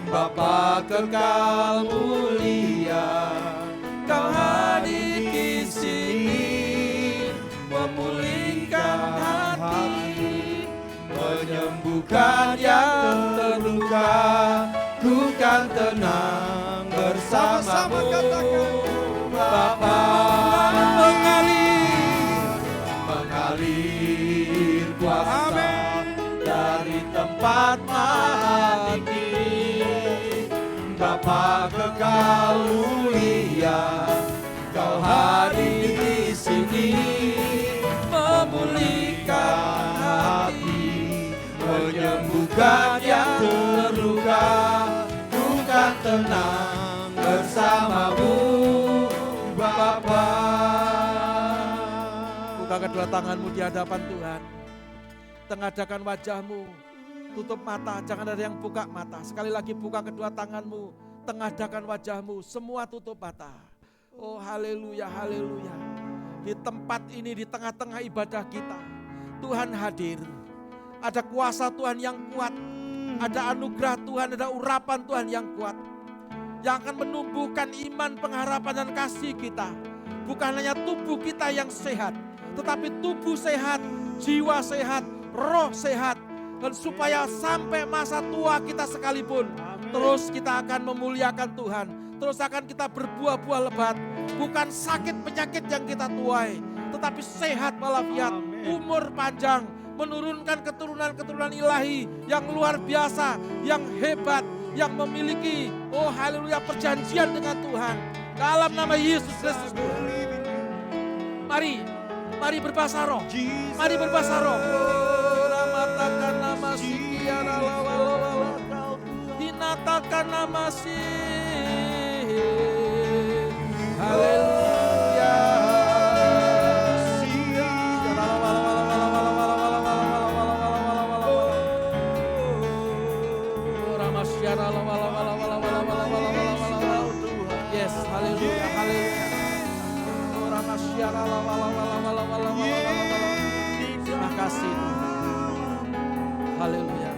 Bapa kekal mulia, Kau hadir di sini, memulihkan hati, menyembuhkan yang terluka. Ku kan tenang bersama-Mu. Bapa mengalir kuasa tempat mati. Bapa kekal mulia, Kau hadir di sini, memulihkan hati, menyembuhkan yang terluka. Ku kan tenang bersamamu, Bapa. Buka kedua tanganmu di hadapan Tuhan. Tengadahkan wajahmu. Tutup mata, jangan ada yang buka mata. Sekali lagi buka kedua tanganmu. Tengadahkan wajahmu, semua tutup mata. Oh haleluya, haleluya. Di tempat ini, di tengah-tengah ibadah kita, Tuhan hadir. Ada kuasa Tuhan yang kuat. Ada anugerah Tuhan, ada urapan Tuhan yang kuat. Yang akan menumbuhkan iman, pengharapan dan kasih kita. Bukan hanya tubuh kita yang sehat, tetapi tubuh sehat, jiwa sehat, roh sehat. Dan supaya sampai masa tua kita sekalipun, terus kita akan memuliakan Tuhan. Terus akan kita berbuah-buah lebat. Bukan sakit penyakit yang kita tuai, tetapi sehat walafiat, umur panjang, menurunkan keturunan-keturunan ilahi yang luar biasa, yang hebat, yang memiliki, oh haleluya, perjanjian dengan Tuhan. Dalam nama Yesus Kristus. Mari berbahasa roh. Mari berbahasa roh. Ramatakan nama sikiara lawala. Dinatakan nama si. Haleluya. Yes, haleluya, haleluya. Terima kasih Tuhan. Haleluya.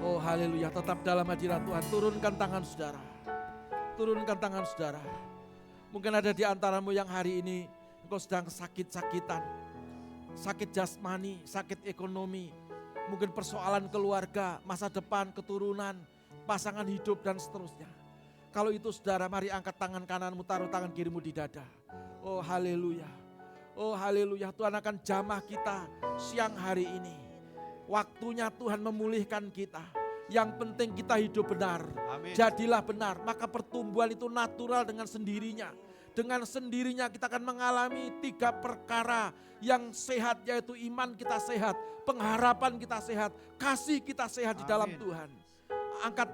Oh haleluya, tetap dalam hadirat Tuhan. Turunkan tangan saudara. Turunkan tangan saudara. Mungkin ada di antaramu yang hari ini engkau sedang sakit-sakitan. Sakit jasmani, sakit ekonomi. Mungkin persoalan keluarga, masa depan, keturunan, pasangan hidup dan seterusnya. Kalau itu saudara, mari angkat tangan kananmu, taruh tangan kirimu di dada. Oh haleluya. Oh haleluya, Tuhan akan jamah kita siang hari ini. Waktunya Tuhan memulihkan kita. Yang penting kita hidup benar. Amin. Jadilah benar, maka pertumbuhan itu natural dengan sendirinya. Dengan sendirinya kita akan mengalami 3 perkara yang sehat, yaitu iman kita sehat, pengharapan kita sehat, kasih kita sehat di dalam Tuhan. Angkat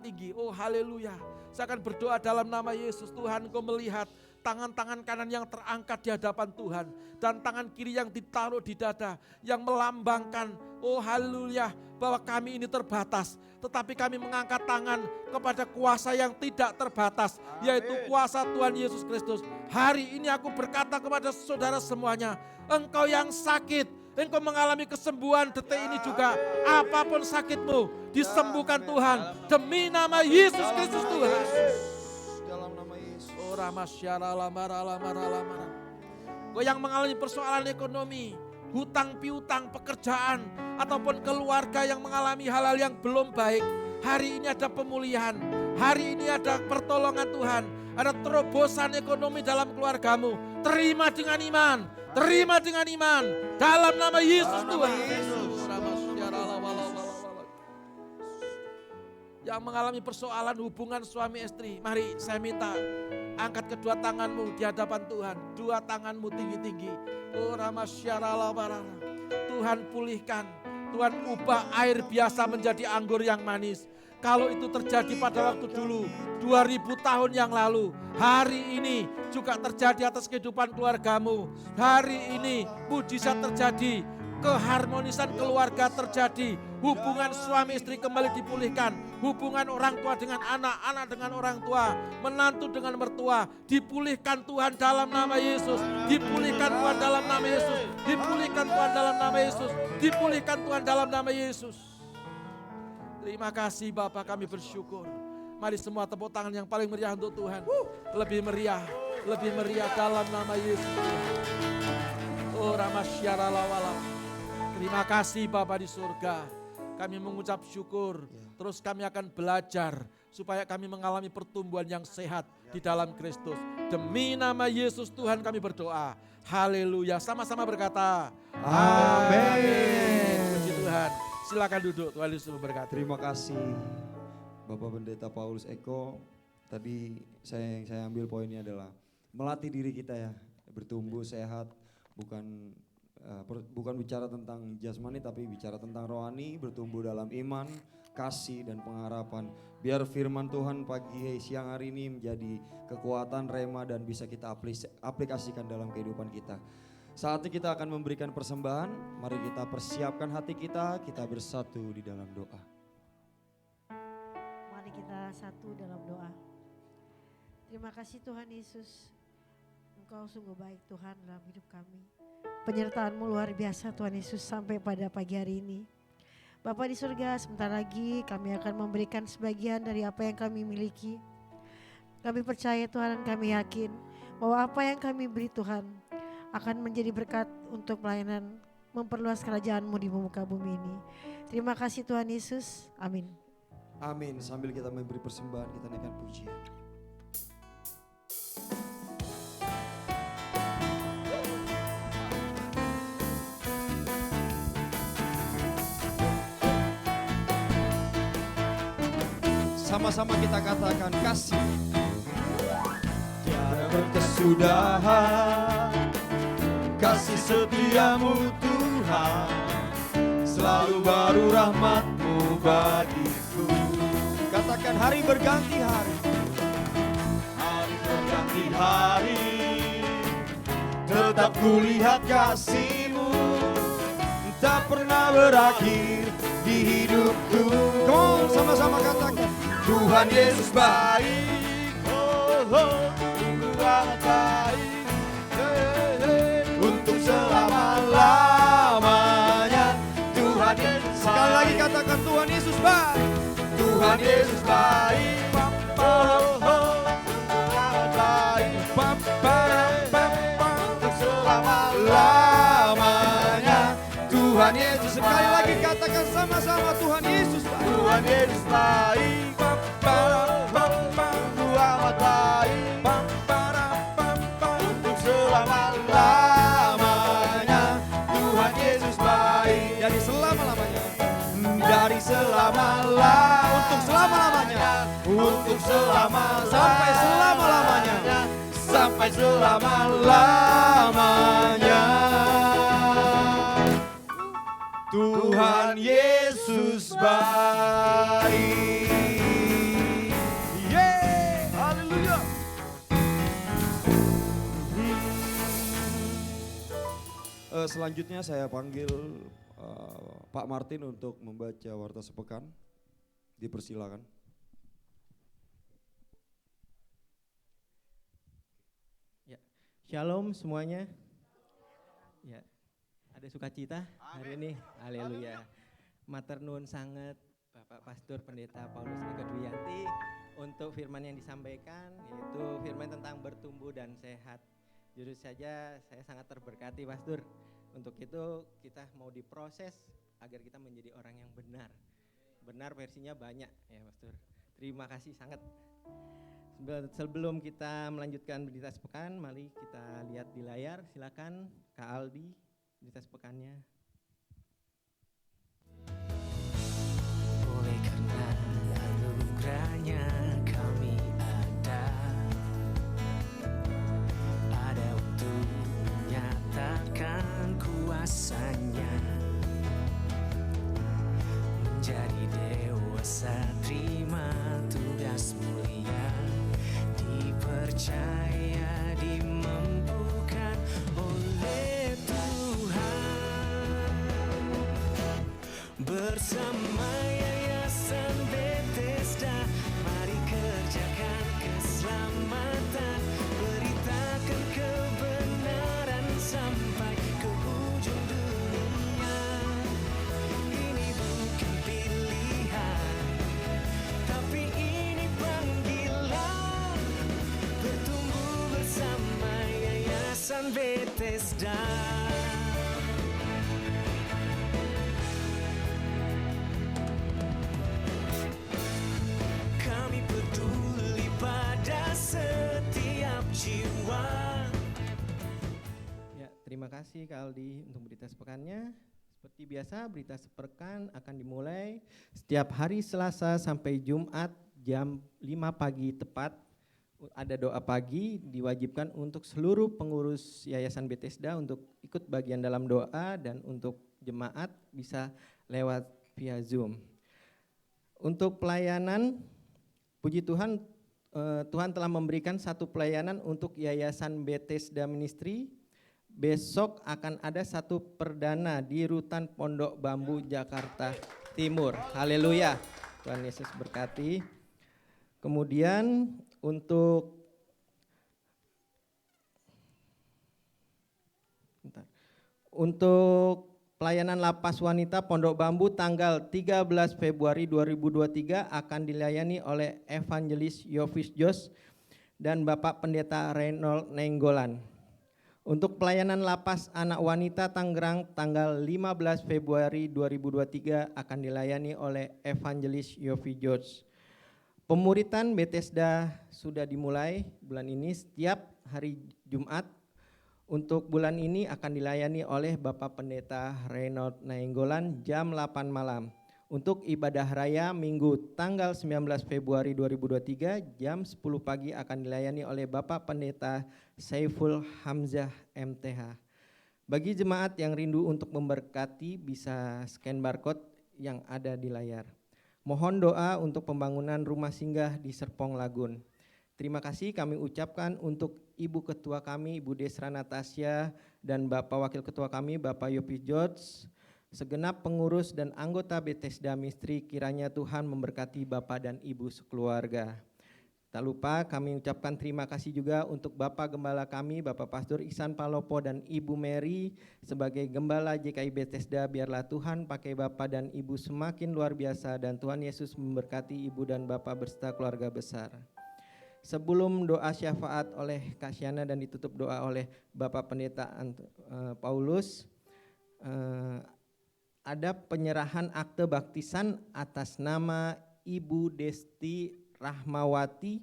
tinggi, oh haleluya. Saya akan berdoa dalam nama Yesus. Tuhan, Engkau melihat tangan-tangan kanan yang terangkat di hadapan Tuhan. Dan tangan kiri yang ditaruh di dada, yang melambangkan, oh haleluya, bahwa kami ini terbatas. Tetapi kami mengangkat tangan kepada kuasa yang tidak terbatas, yaitu kuasa Tuhan Yesus Kristus. Hari ini aku berkata kepada saudara semuanya, engkau yang sakit, engkau mengalami kesembuhan detik ini juga. Apapun sakitmu, disembuhkan Tuhan. Demi nama Yesus Kristus Tuhan. Dalam nama Yesus. Oh ramasyara lamara. Kau yang mengalami persoalan ekonomi, hutang piutang, pekerjaan, ataupun keluarga yang mengalami hal-hal yang belum baik. Hari ini ada pemulihan. Hari ini ada pertolongan Tuhan. Ada terobosan ekonomi dalam keluargamu. Terima dengan iman. Terima dengan iman. Dalam nama Yesus Tuhan. Yang mengalami persoalan hubungan suami istri, mari saya minta angkat kedua tanganmu di hadapan Tuhan. 2 tanganmu tinggi-tinggi. Oh ramasyara. Tuhan pulihkan. Tuhan ubah air biasa menjadi anggur yang manis. Kalau itu terjadi pada waktu dulu, 2000 tahun yang lalu, hari ini juga terjadi atas kehidupan keluargamu. Hari ini mujizat terjadi, keharmonisan keluarga terjadi, hubungan suami istri kembali dipulihkan, hubungan orang tua dengan anak, anak dengan orang tua, menantu dengan mertua, dipulihkan Tuhan dalam nama Yesus, dipulihkan Tuhan dalam nama Yesus, dipulihkan Tuhan dalam nama Yesus, dipulihkan Tuhan dalam nama Yesus. Terima kasih Bapa, kami bersyukur. Mari semua tepuk tangan yang paling meriah untuk Tuhan. Lebih meriah dalam nama Yesus. Oh ramasyara lawala. Terima kasih Bapa di surga. Kami mengucap syukur. Terus kami akan belajar supaya kami mengalami pertumbuhan yang sehat di dalam Kristus. Demi nama Yesus Tuhan kami berdoa. Haleluya. Sama-sama berkata. Amin. Puji Tuhan. Tuhan. Silakan duduk, Tuhan Yesus memberkati. Terima kasih Bapak Pendeta Paulus Eko. Tadi saya ambil poinnya adalah melatih diri kita ya, bertumbuh sehat, bukan bicara tentang jasmani tapi bicara tentang rohani, bertumbuh dalam iman, kasih dan pengharapan. Biar firman Tuhan siang hari ini menjadi kekuatan rema dan bisa kita aplikasikan dalam kehidupan kita. Saatnya kita akan memberikan persembahan, mari kita persiapkan hati kita bersatu di dalam doa. Mari kita satu dalam doa. Terima kasih Tuhan Yesus. Engkau sungguh baik Tuhan dalam hidup kami. Penyertaan-Mu luar biasa Tuhan Yesus sampai pada pagi hari ini. Bapa di surga, sebentar lagi kami akan memberikan sebagian dari apa yang kami miliki. Kami percaya Tuhan dan kami yakin bahwa apa yang kami beri Tuhan akan menjadi berkat untuk pelayanan memperluas kerajaan-Mu di muka bumi ini. Terima kasih Tuhan Yesus. Amin. Amin. Sambil kita memberi persembahan, kita naikkan pujian. Sama-sama kita katakan kasih. Tiada berkesudahan kasih setiamu Tuhan, selalu baru rahmat-Mu bagiku. Katakan hari berganti hari, hari berganti hari, tetap kulihat kasih-Mu, tak pernah berakhir di hidupku. Come on, sama-sama katakan, Tuhan Yesus baik, oh, oh, sungguh amat baik, untuk selama-lamanya. Tuhan Yesus baik. Sekali lagi katakan, Tuhan Yesus baik, Tuhan Yesus baik, oh, oh, sungguh amat baik, untuk selama-lamanya. Tuhan Yesus, sekali lagi katakan sama-sama, Tuhan Yesus baik, Tuhan Yesus baik, sungguh amat baik, untuk selama-lamanya. Tuhan Yesus baik, dari selama-lamanya, dari selama-lamanya, untuk selama-lamanya, untuk sampai selama-lamanya, sampai selama-lamanya. Tuhan Yesus baik. Yeah, haleluya. Selanjutnya saya panggil Pak Martin untuk membaca warta sepekan. Dipersilakan. Ya, shalom semuanya. Ya, ada sukacita hari ini. Haleluya. Matur nuwun sangat Bapak Pastor Pendeta Paulus Eko Dwiyanti untuk firman yang disampaikan, yaitu firman tentang bertumbuh dan sehat. Jujur saja saya sangat terberkati Pastor. Untuk itu kita mau diproses agar kita menjadi orang yang benar. Benar versinya banyak ya Pastor. Terima kasih sangat. Sebelum kita melanjutkan berita sepekan, mari kita lihat di layar. Silakan Kak Aldi, berita sepekannya. Oleh karena anugerahnya kami ada untuk menyatakan kuasanya, menjadi dewasa, terima tugas mulia, dipercaya, dimampukan oleh Tuhan. Bersama Yayasan Bethesda, mari kerjakan keselamatan, beritakan kebenaran sampai ke ujung dunia. Ini bukan pilihan, tapi ini panggilan, bertumbuh bersama Yayasan Bethesda. Kami peduli pada setiap jiwa. Ya, terima kasih Kak Aldi untuk berita sepekannya. Seperti biasa, berita sepekan akan dimulai setiap hari Selasa sampai Jumat jam 5 pagi tepat. Ada doa pagi diwajibkan untuk seluruh pengurus Yayasan Bethesda untuk ikut bagian dalam doa, dan untuk jemaat bisa lewat via Zoom. Untuk pelayanan, puji Tuhan, Tuhan telah memberikan satu pelayanan untuk Yayasan Bethesda Ministry. Besok akan ada satu perdana di Rutan Pondok Bambu, Jakarta Timur. Haleluya. Tuhan Yesus berkati. Kemudian untuk pelayanan lapas wanita Pondok Bambu tanggal 13 Februari 2023 akan dilayani oleh Evangelis Yovis Jos dan Bapak Pendeta Reynold Nenggolan. Untuk pelayanan lapas anak wanita Tangerang tanggal 15 Februari 2023 akan dilayani oleh Evangelis Yofi George. Pemuritan Bethesda sudah dimulai bulan ini setiap hari Jumat. Untuk bulan ini akan dilayani oleh Bapak Pendeta Reynold Nainggolan jam 8 malam. Untuk ibadah raya Minggu tanggal 19 Februari 2023 jam 10 pagi akan dilayani oleh Bapak Pendeta Saiful Hamzah MTH. Bagi jemaat yang rindu untuk memberkati bisa scan barcode yang ada di layar. Mohon doa untuk pembangunan rumah singgah di Serpong Lagun. Terima kasih kami ucapkan untuk Ibu Ketua kami, Ibu Desra Natasha, dan Bapak Wakil Ketua kami, Bapak Yopi George, segenap pengurus dan anggota Bethesda Ministry, kiranya Tuhan memberkati Bapak dan Ibu sekeluarga. Tak lupa kami ucapkan terima kasih juga untuk Bapak Gembala kami, Bapak Pastor Ihsan Palopo dan Ibu Mary sebagai Gembala JKI Bethesda. Biarlah Tuhan pakai Bapak dan Ibu semakin luar biasa dan Tuhan Yesus memberkati Ibu dan Bapak berserta keluarga besar. Sebelum doa syafaat oleh Kak Syana dan ditutup doa oleh Bapak Pendeta Paulus, ada penyerahan akte baptisan atas nama Ibu Desti Rahmawati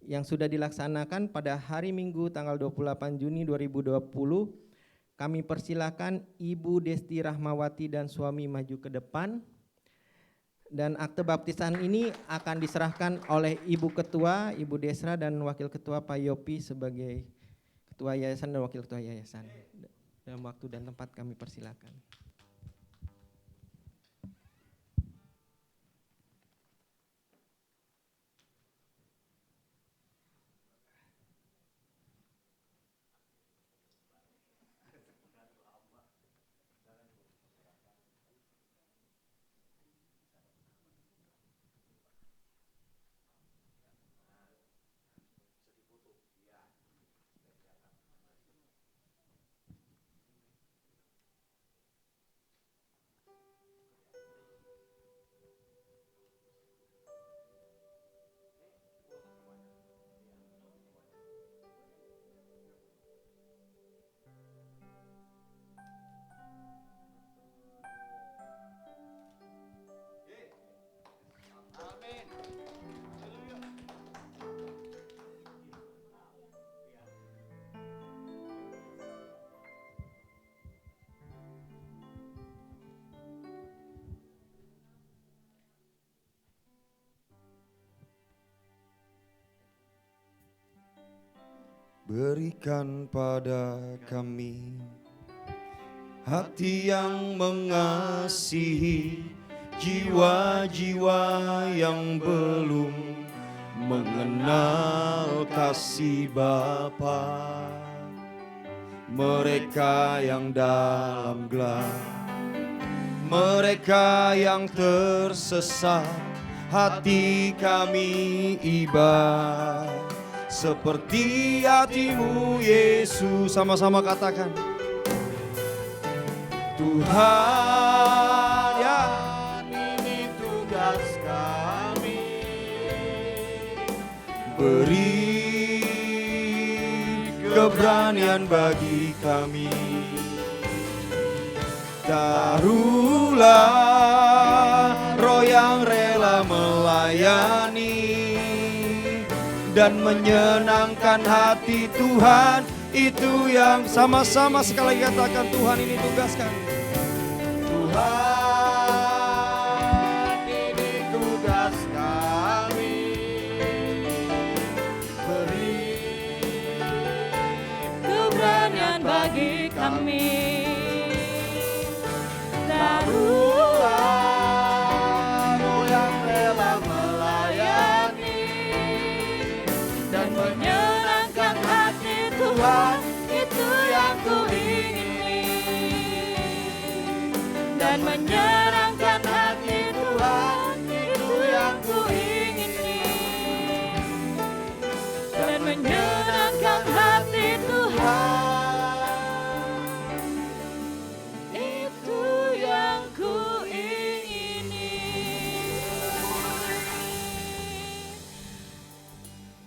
yang sudah dilaksanakan pada hari Minggu tanggal 28 Juni 2020. Kami persilakan Ibu Desti Rahmawati dan suami maju ke depan. Dan akte baptisan ini akan diserahkan oleh Ibu Ketua, Ibu Desra dan Wakil Ketua Pak Yopi sebagai Ketua Yayasan dan Wakil Ketua Yayasan. Dalam waktu dan tempat kami persilakan. Berikan pada kami hati yang mengasihi jiwa-jiwa yang belum mengenal kasih Bapa. Mereka yang dalam gelap, mereka yang tersesat, hati kami iba seperti hatimu Yesus. Sama-sama katakan, Tuhan ya, ini tugas kami, beri keberanian bagi kami, taruhlah roh yang rela melayani dan menyenangkan hati Tuhan. Itu yang sama-sama sekali katakan, Tuhan ini tugas kami. Tuhan, ini tugas kami. Beri keberanian bagi kami. Taruhlah yang rela melayani dan menyenangkan hati Tuhan, itu yang ku ingini. Dan menyenangkan hati Tuhan, itu yang ku ingini. Dan menyenangkan hati Tuhan, itu yang ku ingini.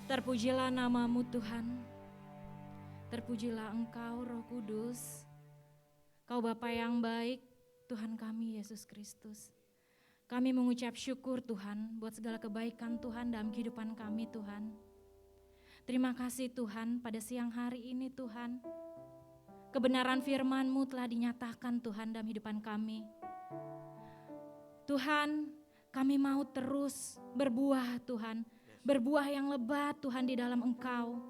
Terpujilah namamu Tuhan, terpujilah Engkau Roh Kudus, Kau Bapa yang baik, Tuhan kami Yesus Kristus. Kami mengucap syukur Tuhan buat segala kebaikan Tuhan dalam kehidupan kami Tuhan. Terima kasih Tuhan pada siang hari ini Tuhan. Kebenaran firman-Mu telah dinyatakan Tuhan dalam kehidupan kami. Tuhan, kami mau terus berbuah Tuhan. Berbuah yang lebat Tuhan di dalam Engkau.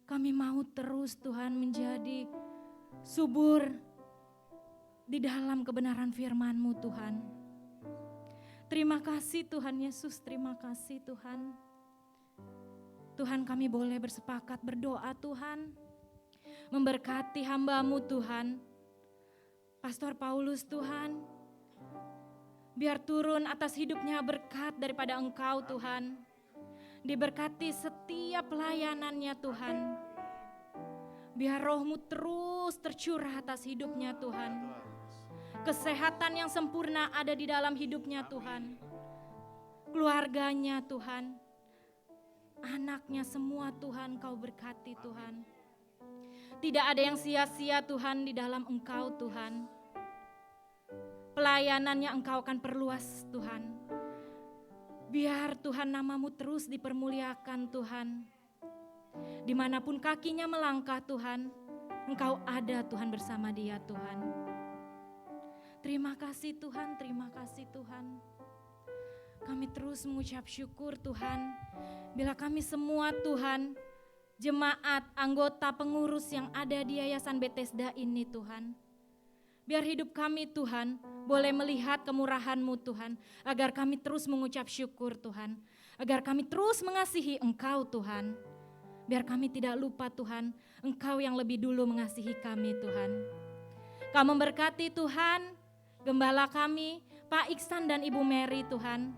Kami mau terus Tuhan menjadi subur di dalam kebenaran firman-Mu Tuhan. Terima kasih Tuhan Yesus, terima kasih Tuhan. Tuhan kami boleh bersepakat berdoa Tuhan. Memberkati hamba-Mu Tuhan. Pastor Paulus Tuhan. Biar turun atas hidupnya berkat daripada Engkau Tuhan. Diberkati setiap pelayanannya Tuhan. Biar roh-Mu terus tercurah atas hidupnya Tuhan. Kesehatan yang sempurna ada di dalam hidupnya Tuhan. Keluarganya Tuhan. Anaknya semua Tuhan Kau berkati Tuhan. Tidak ada yang sia-sia Tuhan di dalam Engkau Tuhan. Pelayanannya Engkau akan perluas Tuhan. Biar Tuhan nama-Mu terus dipermuliakan Tuhan. Dimanapun kakinya melangkah Tuhan, Engkau ada Tuhan bersama dia Tuhan. Terima kasih Tuhan, terima kasih Tuhan. Kami terus mengucap syukur Tuhan. Bila kami semua Tuhan, jemaat, anggota, pengurus yang ada di Yayasan Bethesda ini Tuhan. Biar hidup kami Tuhan boleh melihat kemurahan-Mu Tuhan. Agar kami terus mengucap syukur Tuhan. Agar kami terus mengasihi Engkau Tuhan. Biar kami tidak lupa Tuhan, Engkau yang lebih dulu mengasihi kami Tuhan. Kau memberkati Tuhan, gembala kami, Pak Iksan dan Ibu Mary Tuhan.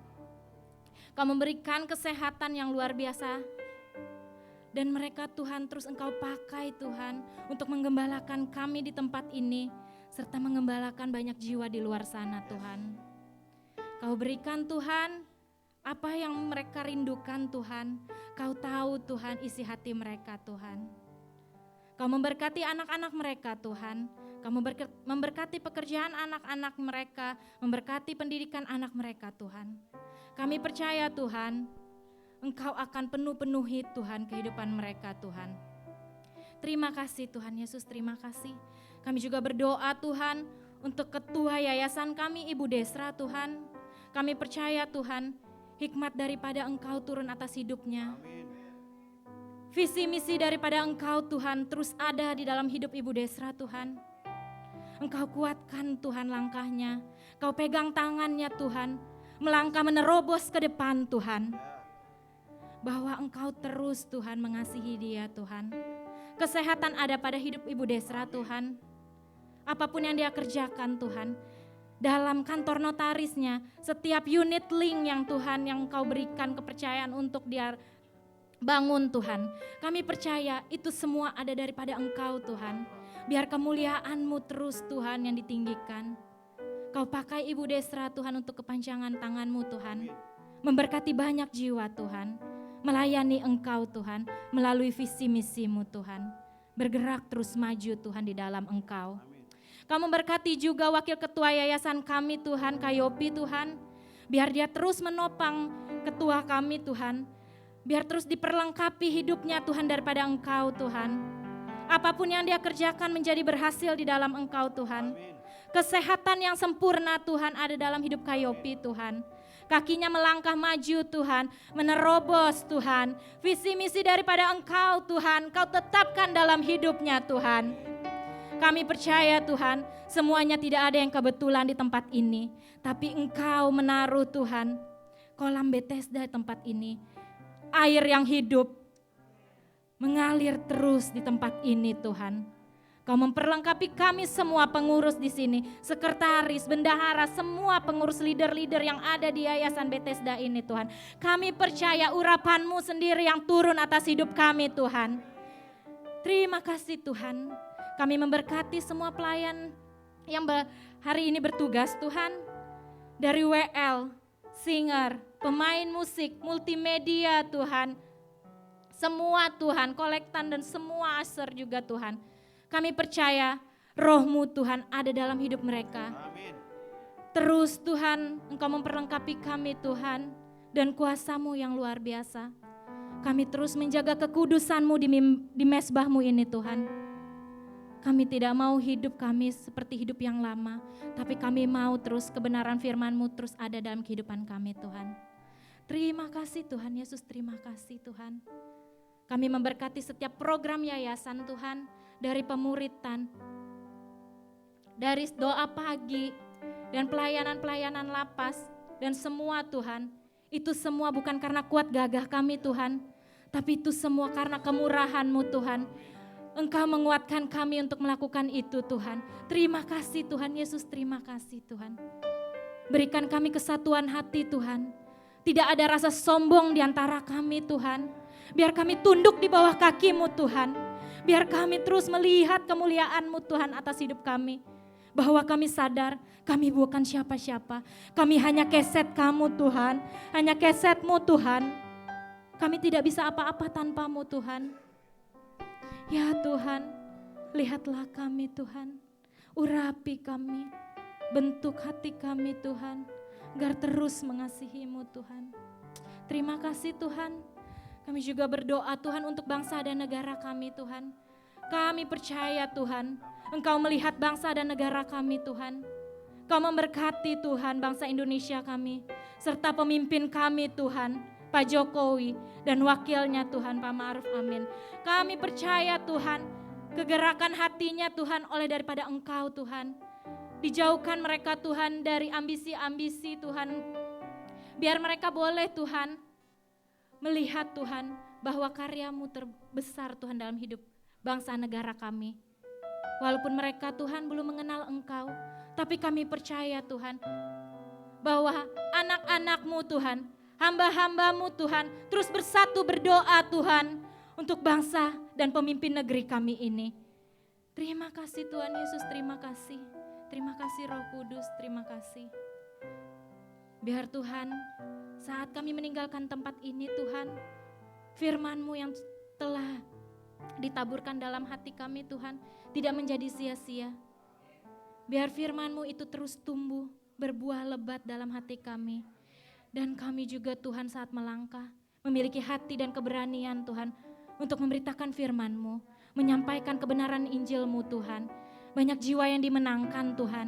Kau memberikan kesehatan yang luar biasa. Dan mereka Tuhan terus Engkau pakai Tuhan untuk menggembalakan kami di tempat ini. Serta menggembalakan banyak jiwa di luar sana Tuhan. Kau berikan Tuhan apa yang mereka rindukan Tuhan. Kau tahu Tuhan isi hati mereka Tuhan. Kau memberkati anak-anak mereka Tuhan. Kau memberkati pekerjaan anak-anak mereka. Memberkati pendidikan anak mereka Tuhan. Kami percaya Tuhan, Engkau akan penuhi Tuhan kehidupan mereka Tuhan. Terima kasih Tuhan Yesus, terima kasih. Kami juga berdoa Tuhan untuk ketua yayasan kami Ibu Desra Tuhan. Kami percaya Tuhan hikmat daripada Engkau turun atas hidupnya. Visi misi daripada Engkau Tuhan terus ada di dalam hidup Ibu Desra Tuhan. Engkau kuatkan Tuhan langkahnya. Kau pegang tangannya Tuhan. Melangkah menerobos ke depan Tuhan. Bahwa Engkau terus Tuhan mengasihi dia Tuhan. Kesehatan ada pada hidup Ibu Desra Tuhan. Apapun yang dia kerjakan Tuhan. Dalam kantor notarisnya, setiap unit link yang Tuhan yang Kau berikan kepercayaan untuk dia bangun Tuhan. Kami percaya itu semua ada daripada Engkau Tuhan. Biar kemuliaan-Mu terus Tuhan yang ditinggikan. Kau pakai Ibu Desra Tuhan untuk kepanjangan tangan-Mu Tuhan. Memberkati banyak jiwa Tuhan. Melayani Engkau Tuhan melalui visi misi-Mu Tuhan. Bergerak terus maju Tuhan di dalam Engkau. Kau memberkati juga wakil ketua yayasan kami Tuhan, Kayopi Tuhan. Biar dia terus menopang ketua kami Tuhan. Biar terus diperlengkapi hidupnya Tuhan daripada Engkau Tuhan. Apapun yang dia kerjakan menjadi berhasil di dalam Engkau Tuhan. Kesehatan yang sempurna Tuhan ada dalam hidup Kak Yopi Tuhan. Kakinya melangkah maju Tuhan, menerobos Tuhan. Visi misi daripada Engkau Tuhan, Kau tetapkan dalam hidupnya Tuhan. Kami percaya Tuhan, semuanya tidak ada yang kebetulan di tempat ini. Tapi Engkau menaruh Tuhan, kolam Bethesda di tempat ini. Air yang hidup mengalir terus di tempat ini Tuhan. Kau memperlengkapi kami semua pengurus di sini, sekretaris, bendahara, semua pengurus leader-leader yang ada di Yayasan Bethesda ini Tuhan. Kami percaya urapan-Mu sendiri yang turun atas hidup kami Tuhan. Terima kasih Tuhan. Kami memberkati semua pelayan yang hari ini bertugas Tuhan. Dari WL, singer, pemain musik, multimedia Tuhan. Semua Tuhan, kolektan dan semua aser juga Tuhan. Kami percaya Roh-Mu Tuhan ada dalam hidup mereka. Terus Tuhan Engkau memperlengkapi kami Tuhan dan kuasa-Mu yang luar biasa. Kami terus menjaga kekudusan-Mu di mezbah-Mu ini Tuhan. Kami tidak mau hidup kami seperti hidup yang lama, tapi kami mau terus kebenaran firman-Mu terus ada dalam kehidupan kami Tuhan. Terima kasih Tuhan Yesus, terima kasih Tuhan. Kami memberkati setiap program yayasan Tuhan, dari pemuritan, dari doa pagi, dan pelayanan-pelayanan lapas, dan semua Tuhan, itu semua bukan karena kuat gagah kami Tuhan, tapi itu semua karena kemurahan-Mu Tuhan. Engkau menguatkan kami untuk melakukan itu Tuhan. Terima kasih Tuhan Yesus, terima kasih Tuhan. Berikan kami kesatuan hati Tuhan. Tidak ada rasa sombong di antara kami Tuhan. Biar kami tunduk di bawah kaki-Mu Tuhan. Biar kami terus melihat kemuliaan-Mu Tuhan atas hidup kami. Bahwa kami sadar kami bukan siapa-siapa. Kami hanya keset Kamu Tuhan. Hanya keset-Mu Tuhan. Kami tidak bisa apa-apa tanpa-Mu Tuhan. Ya Tuhan, lihatlah kami Tuhan. Urapi kami. Bentuk hati kami Tuhan. Agar terus mengasihi-Mu Tuhan. Terima kasih Tuhan. Kami juga berdoa Tuhan untuk bangsa dan negara kami Tuhan. Kami percaya Tuhan, Engkau melihat bangsa dan negara kami Tuhan. Kau memberkati Tuhan bangsa Indonesia kami, serta pemimpin kami Tuhan, Pak Jokowi dan wakilnya Tuhan Pak Ma'ruf Amin. Kami percaya Tuhan, kegerakan hatinya Tuhan oleh daripada Engkau Tuhan. Dijauhkan mereka Tuhan dari ambisi-ambisi Tuhan. Biar mereka boleh Tuhan melihat Tuhan bahwa karya-Mu terbesar Tuhan dalam hidup bangsa negara kami. Walaupun mereka Tuhan belum mengenal Engkau, tapi kami percaya Tuhan bahwa anak-anak-Mu Tuhan, hamba-hamba-Mu Tuhan terus bersatu berdoa Tuhan untuk bangsa dan pemimpin negeri kami ini. Terima kasih Tuhan Yesus, terima kasih. Terima kasih Roh Kudus, terima kasih. Biar Tuhan saat kami meninggalkan tempat ini Tuhan, firman-Mu yang telah ditaburkan dalam hati kami Tuhan tidak menjadi sia-sia. Biar firman-Mu itu terus tumbuh, berbuah lebat dalam hati kami. Dan kami juga Tuhan saat melangkah, memiliki hati dan keberanian Tuhan untuk memberitakan firman-Mu, menyampaikan kebenaran Injil-Mu Tuhan. Banyak jiwa yang dimenangkan Tuhan.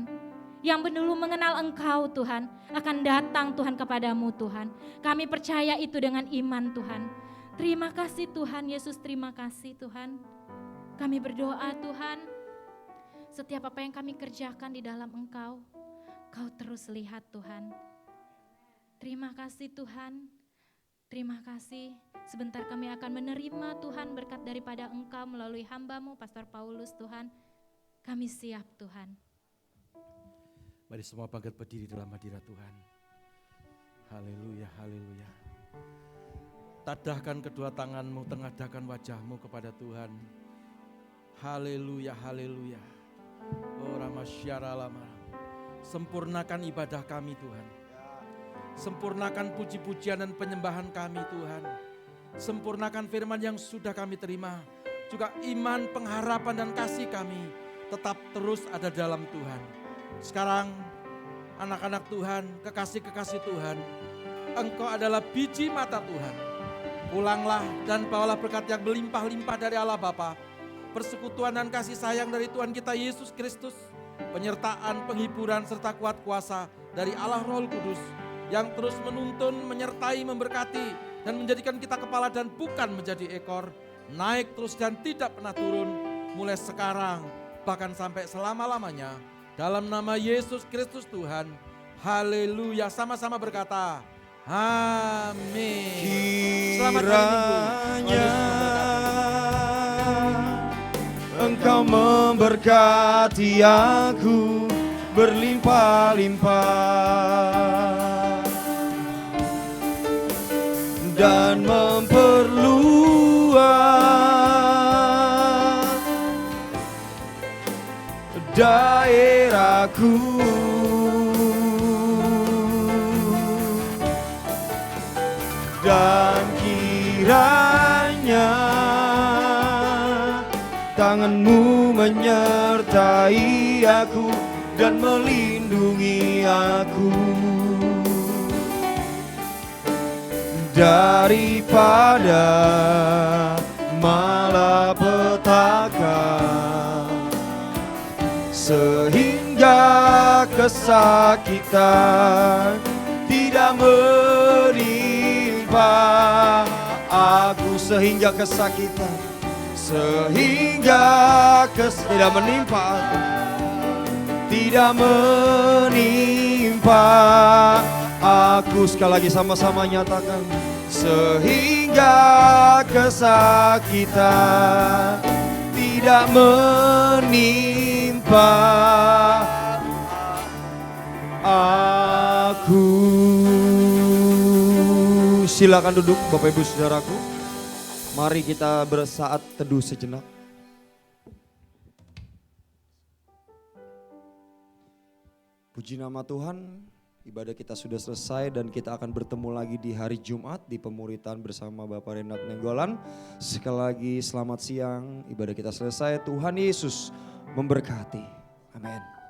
Yang belum mengenal Engkau Tuhan akan datang Tuhan kepadamu Tuhan. Kami percaya itu dengan iman Tuhan. Terima kasih Tuhan Yesus, terima kasih Tuhan. Kami berdoa Tuhan, setiap apa yang kami kerjakan di dalam Engkau, Kau terus lihat Tuhan. Terima kasih Tuhan, terima kasih. Sebentar kami akan menerima Tuhan berkat daripada Engkau melalui hamba-Mu Pastor Paulus Tuhan. Kami siap Tuhan. Mari semua bangkit berdiri dalam hadirat Tuhan. Haleluya, haleluya. Tadahkan kedua tanganmu, tengadahkan wajahmu kepada Tuhan. Haleluya, haleluya. Oh Ramasyara lama. Sempurnakan ibadah kami Tuhan. Sempurnakan puji-pujian dan penyembahan kami Tuhan. Sempurnakan firman yang sudah kami terima. Juga iman, pengharapan dan kasih kami tetap terus ada dalam Tuhan. Sekarang anak-anak Tuhan, kekasih-kekasih Tuhan, Engkau adalah biji mata Tuhan. Pulanglah dan bawalah berkat yang berlimpah-limpah dari Allah Bapa, persekutuan dan kasih sayang dari Tuhan kita Yesus Kristus, penyertaan, penghiburan, serta kuat kuasa dari Allah Roh Kudus yang terus menuntun, menyertai, memberkati, dan menjadikan kita kepala dan bukan menjadi ekor, naik terus dan tidak pernah turun, mulai sekarang bahkan sampai selama-lamanya. Dalam nama Yesus Kristus Tuhan, haleluya. Sama-sama berkata, amin. Selamat hari Minggu. Kiranya Engkau memberkati aku berlimpah-limpah dan memperluas daerahku, dan kiranya tangan-Mu menyertai aku dan malindungi aku daripada malapetaka, sehingga kesakitan tidak menimpa aku, sehingga kesakitan tidak menimpa aku, tidak menimpa aku. Sekali lagi sama-sama nyatakan, sehingga kesakitan tidak menimpa aku. Silakan duduk Bapak Ibu Saudaraku. Mari kita bersaat teduh sejenak. Puji nama Tuhan, ibadah kita sudah selesai dan kita akan bertemu lagi di hari Jumat di pemuritan bersama Bapak Renat Nenggolan. Sekali lagi selamat siang, ibadah kita selesai. Tuhan Yesus memberkati. Amin.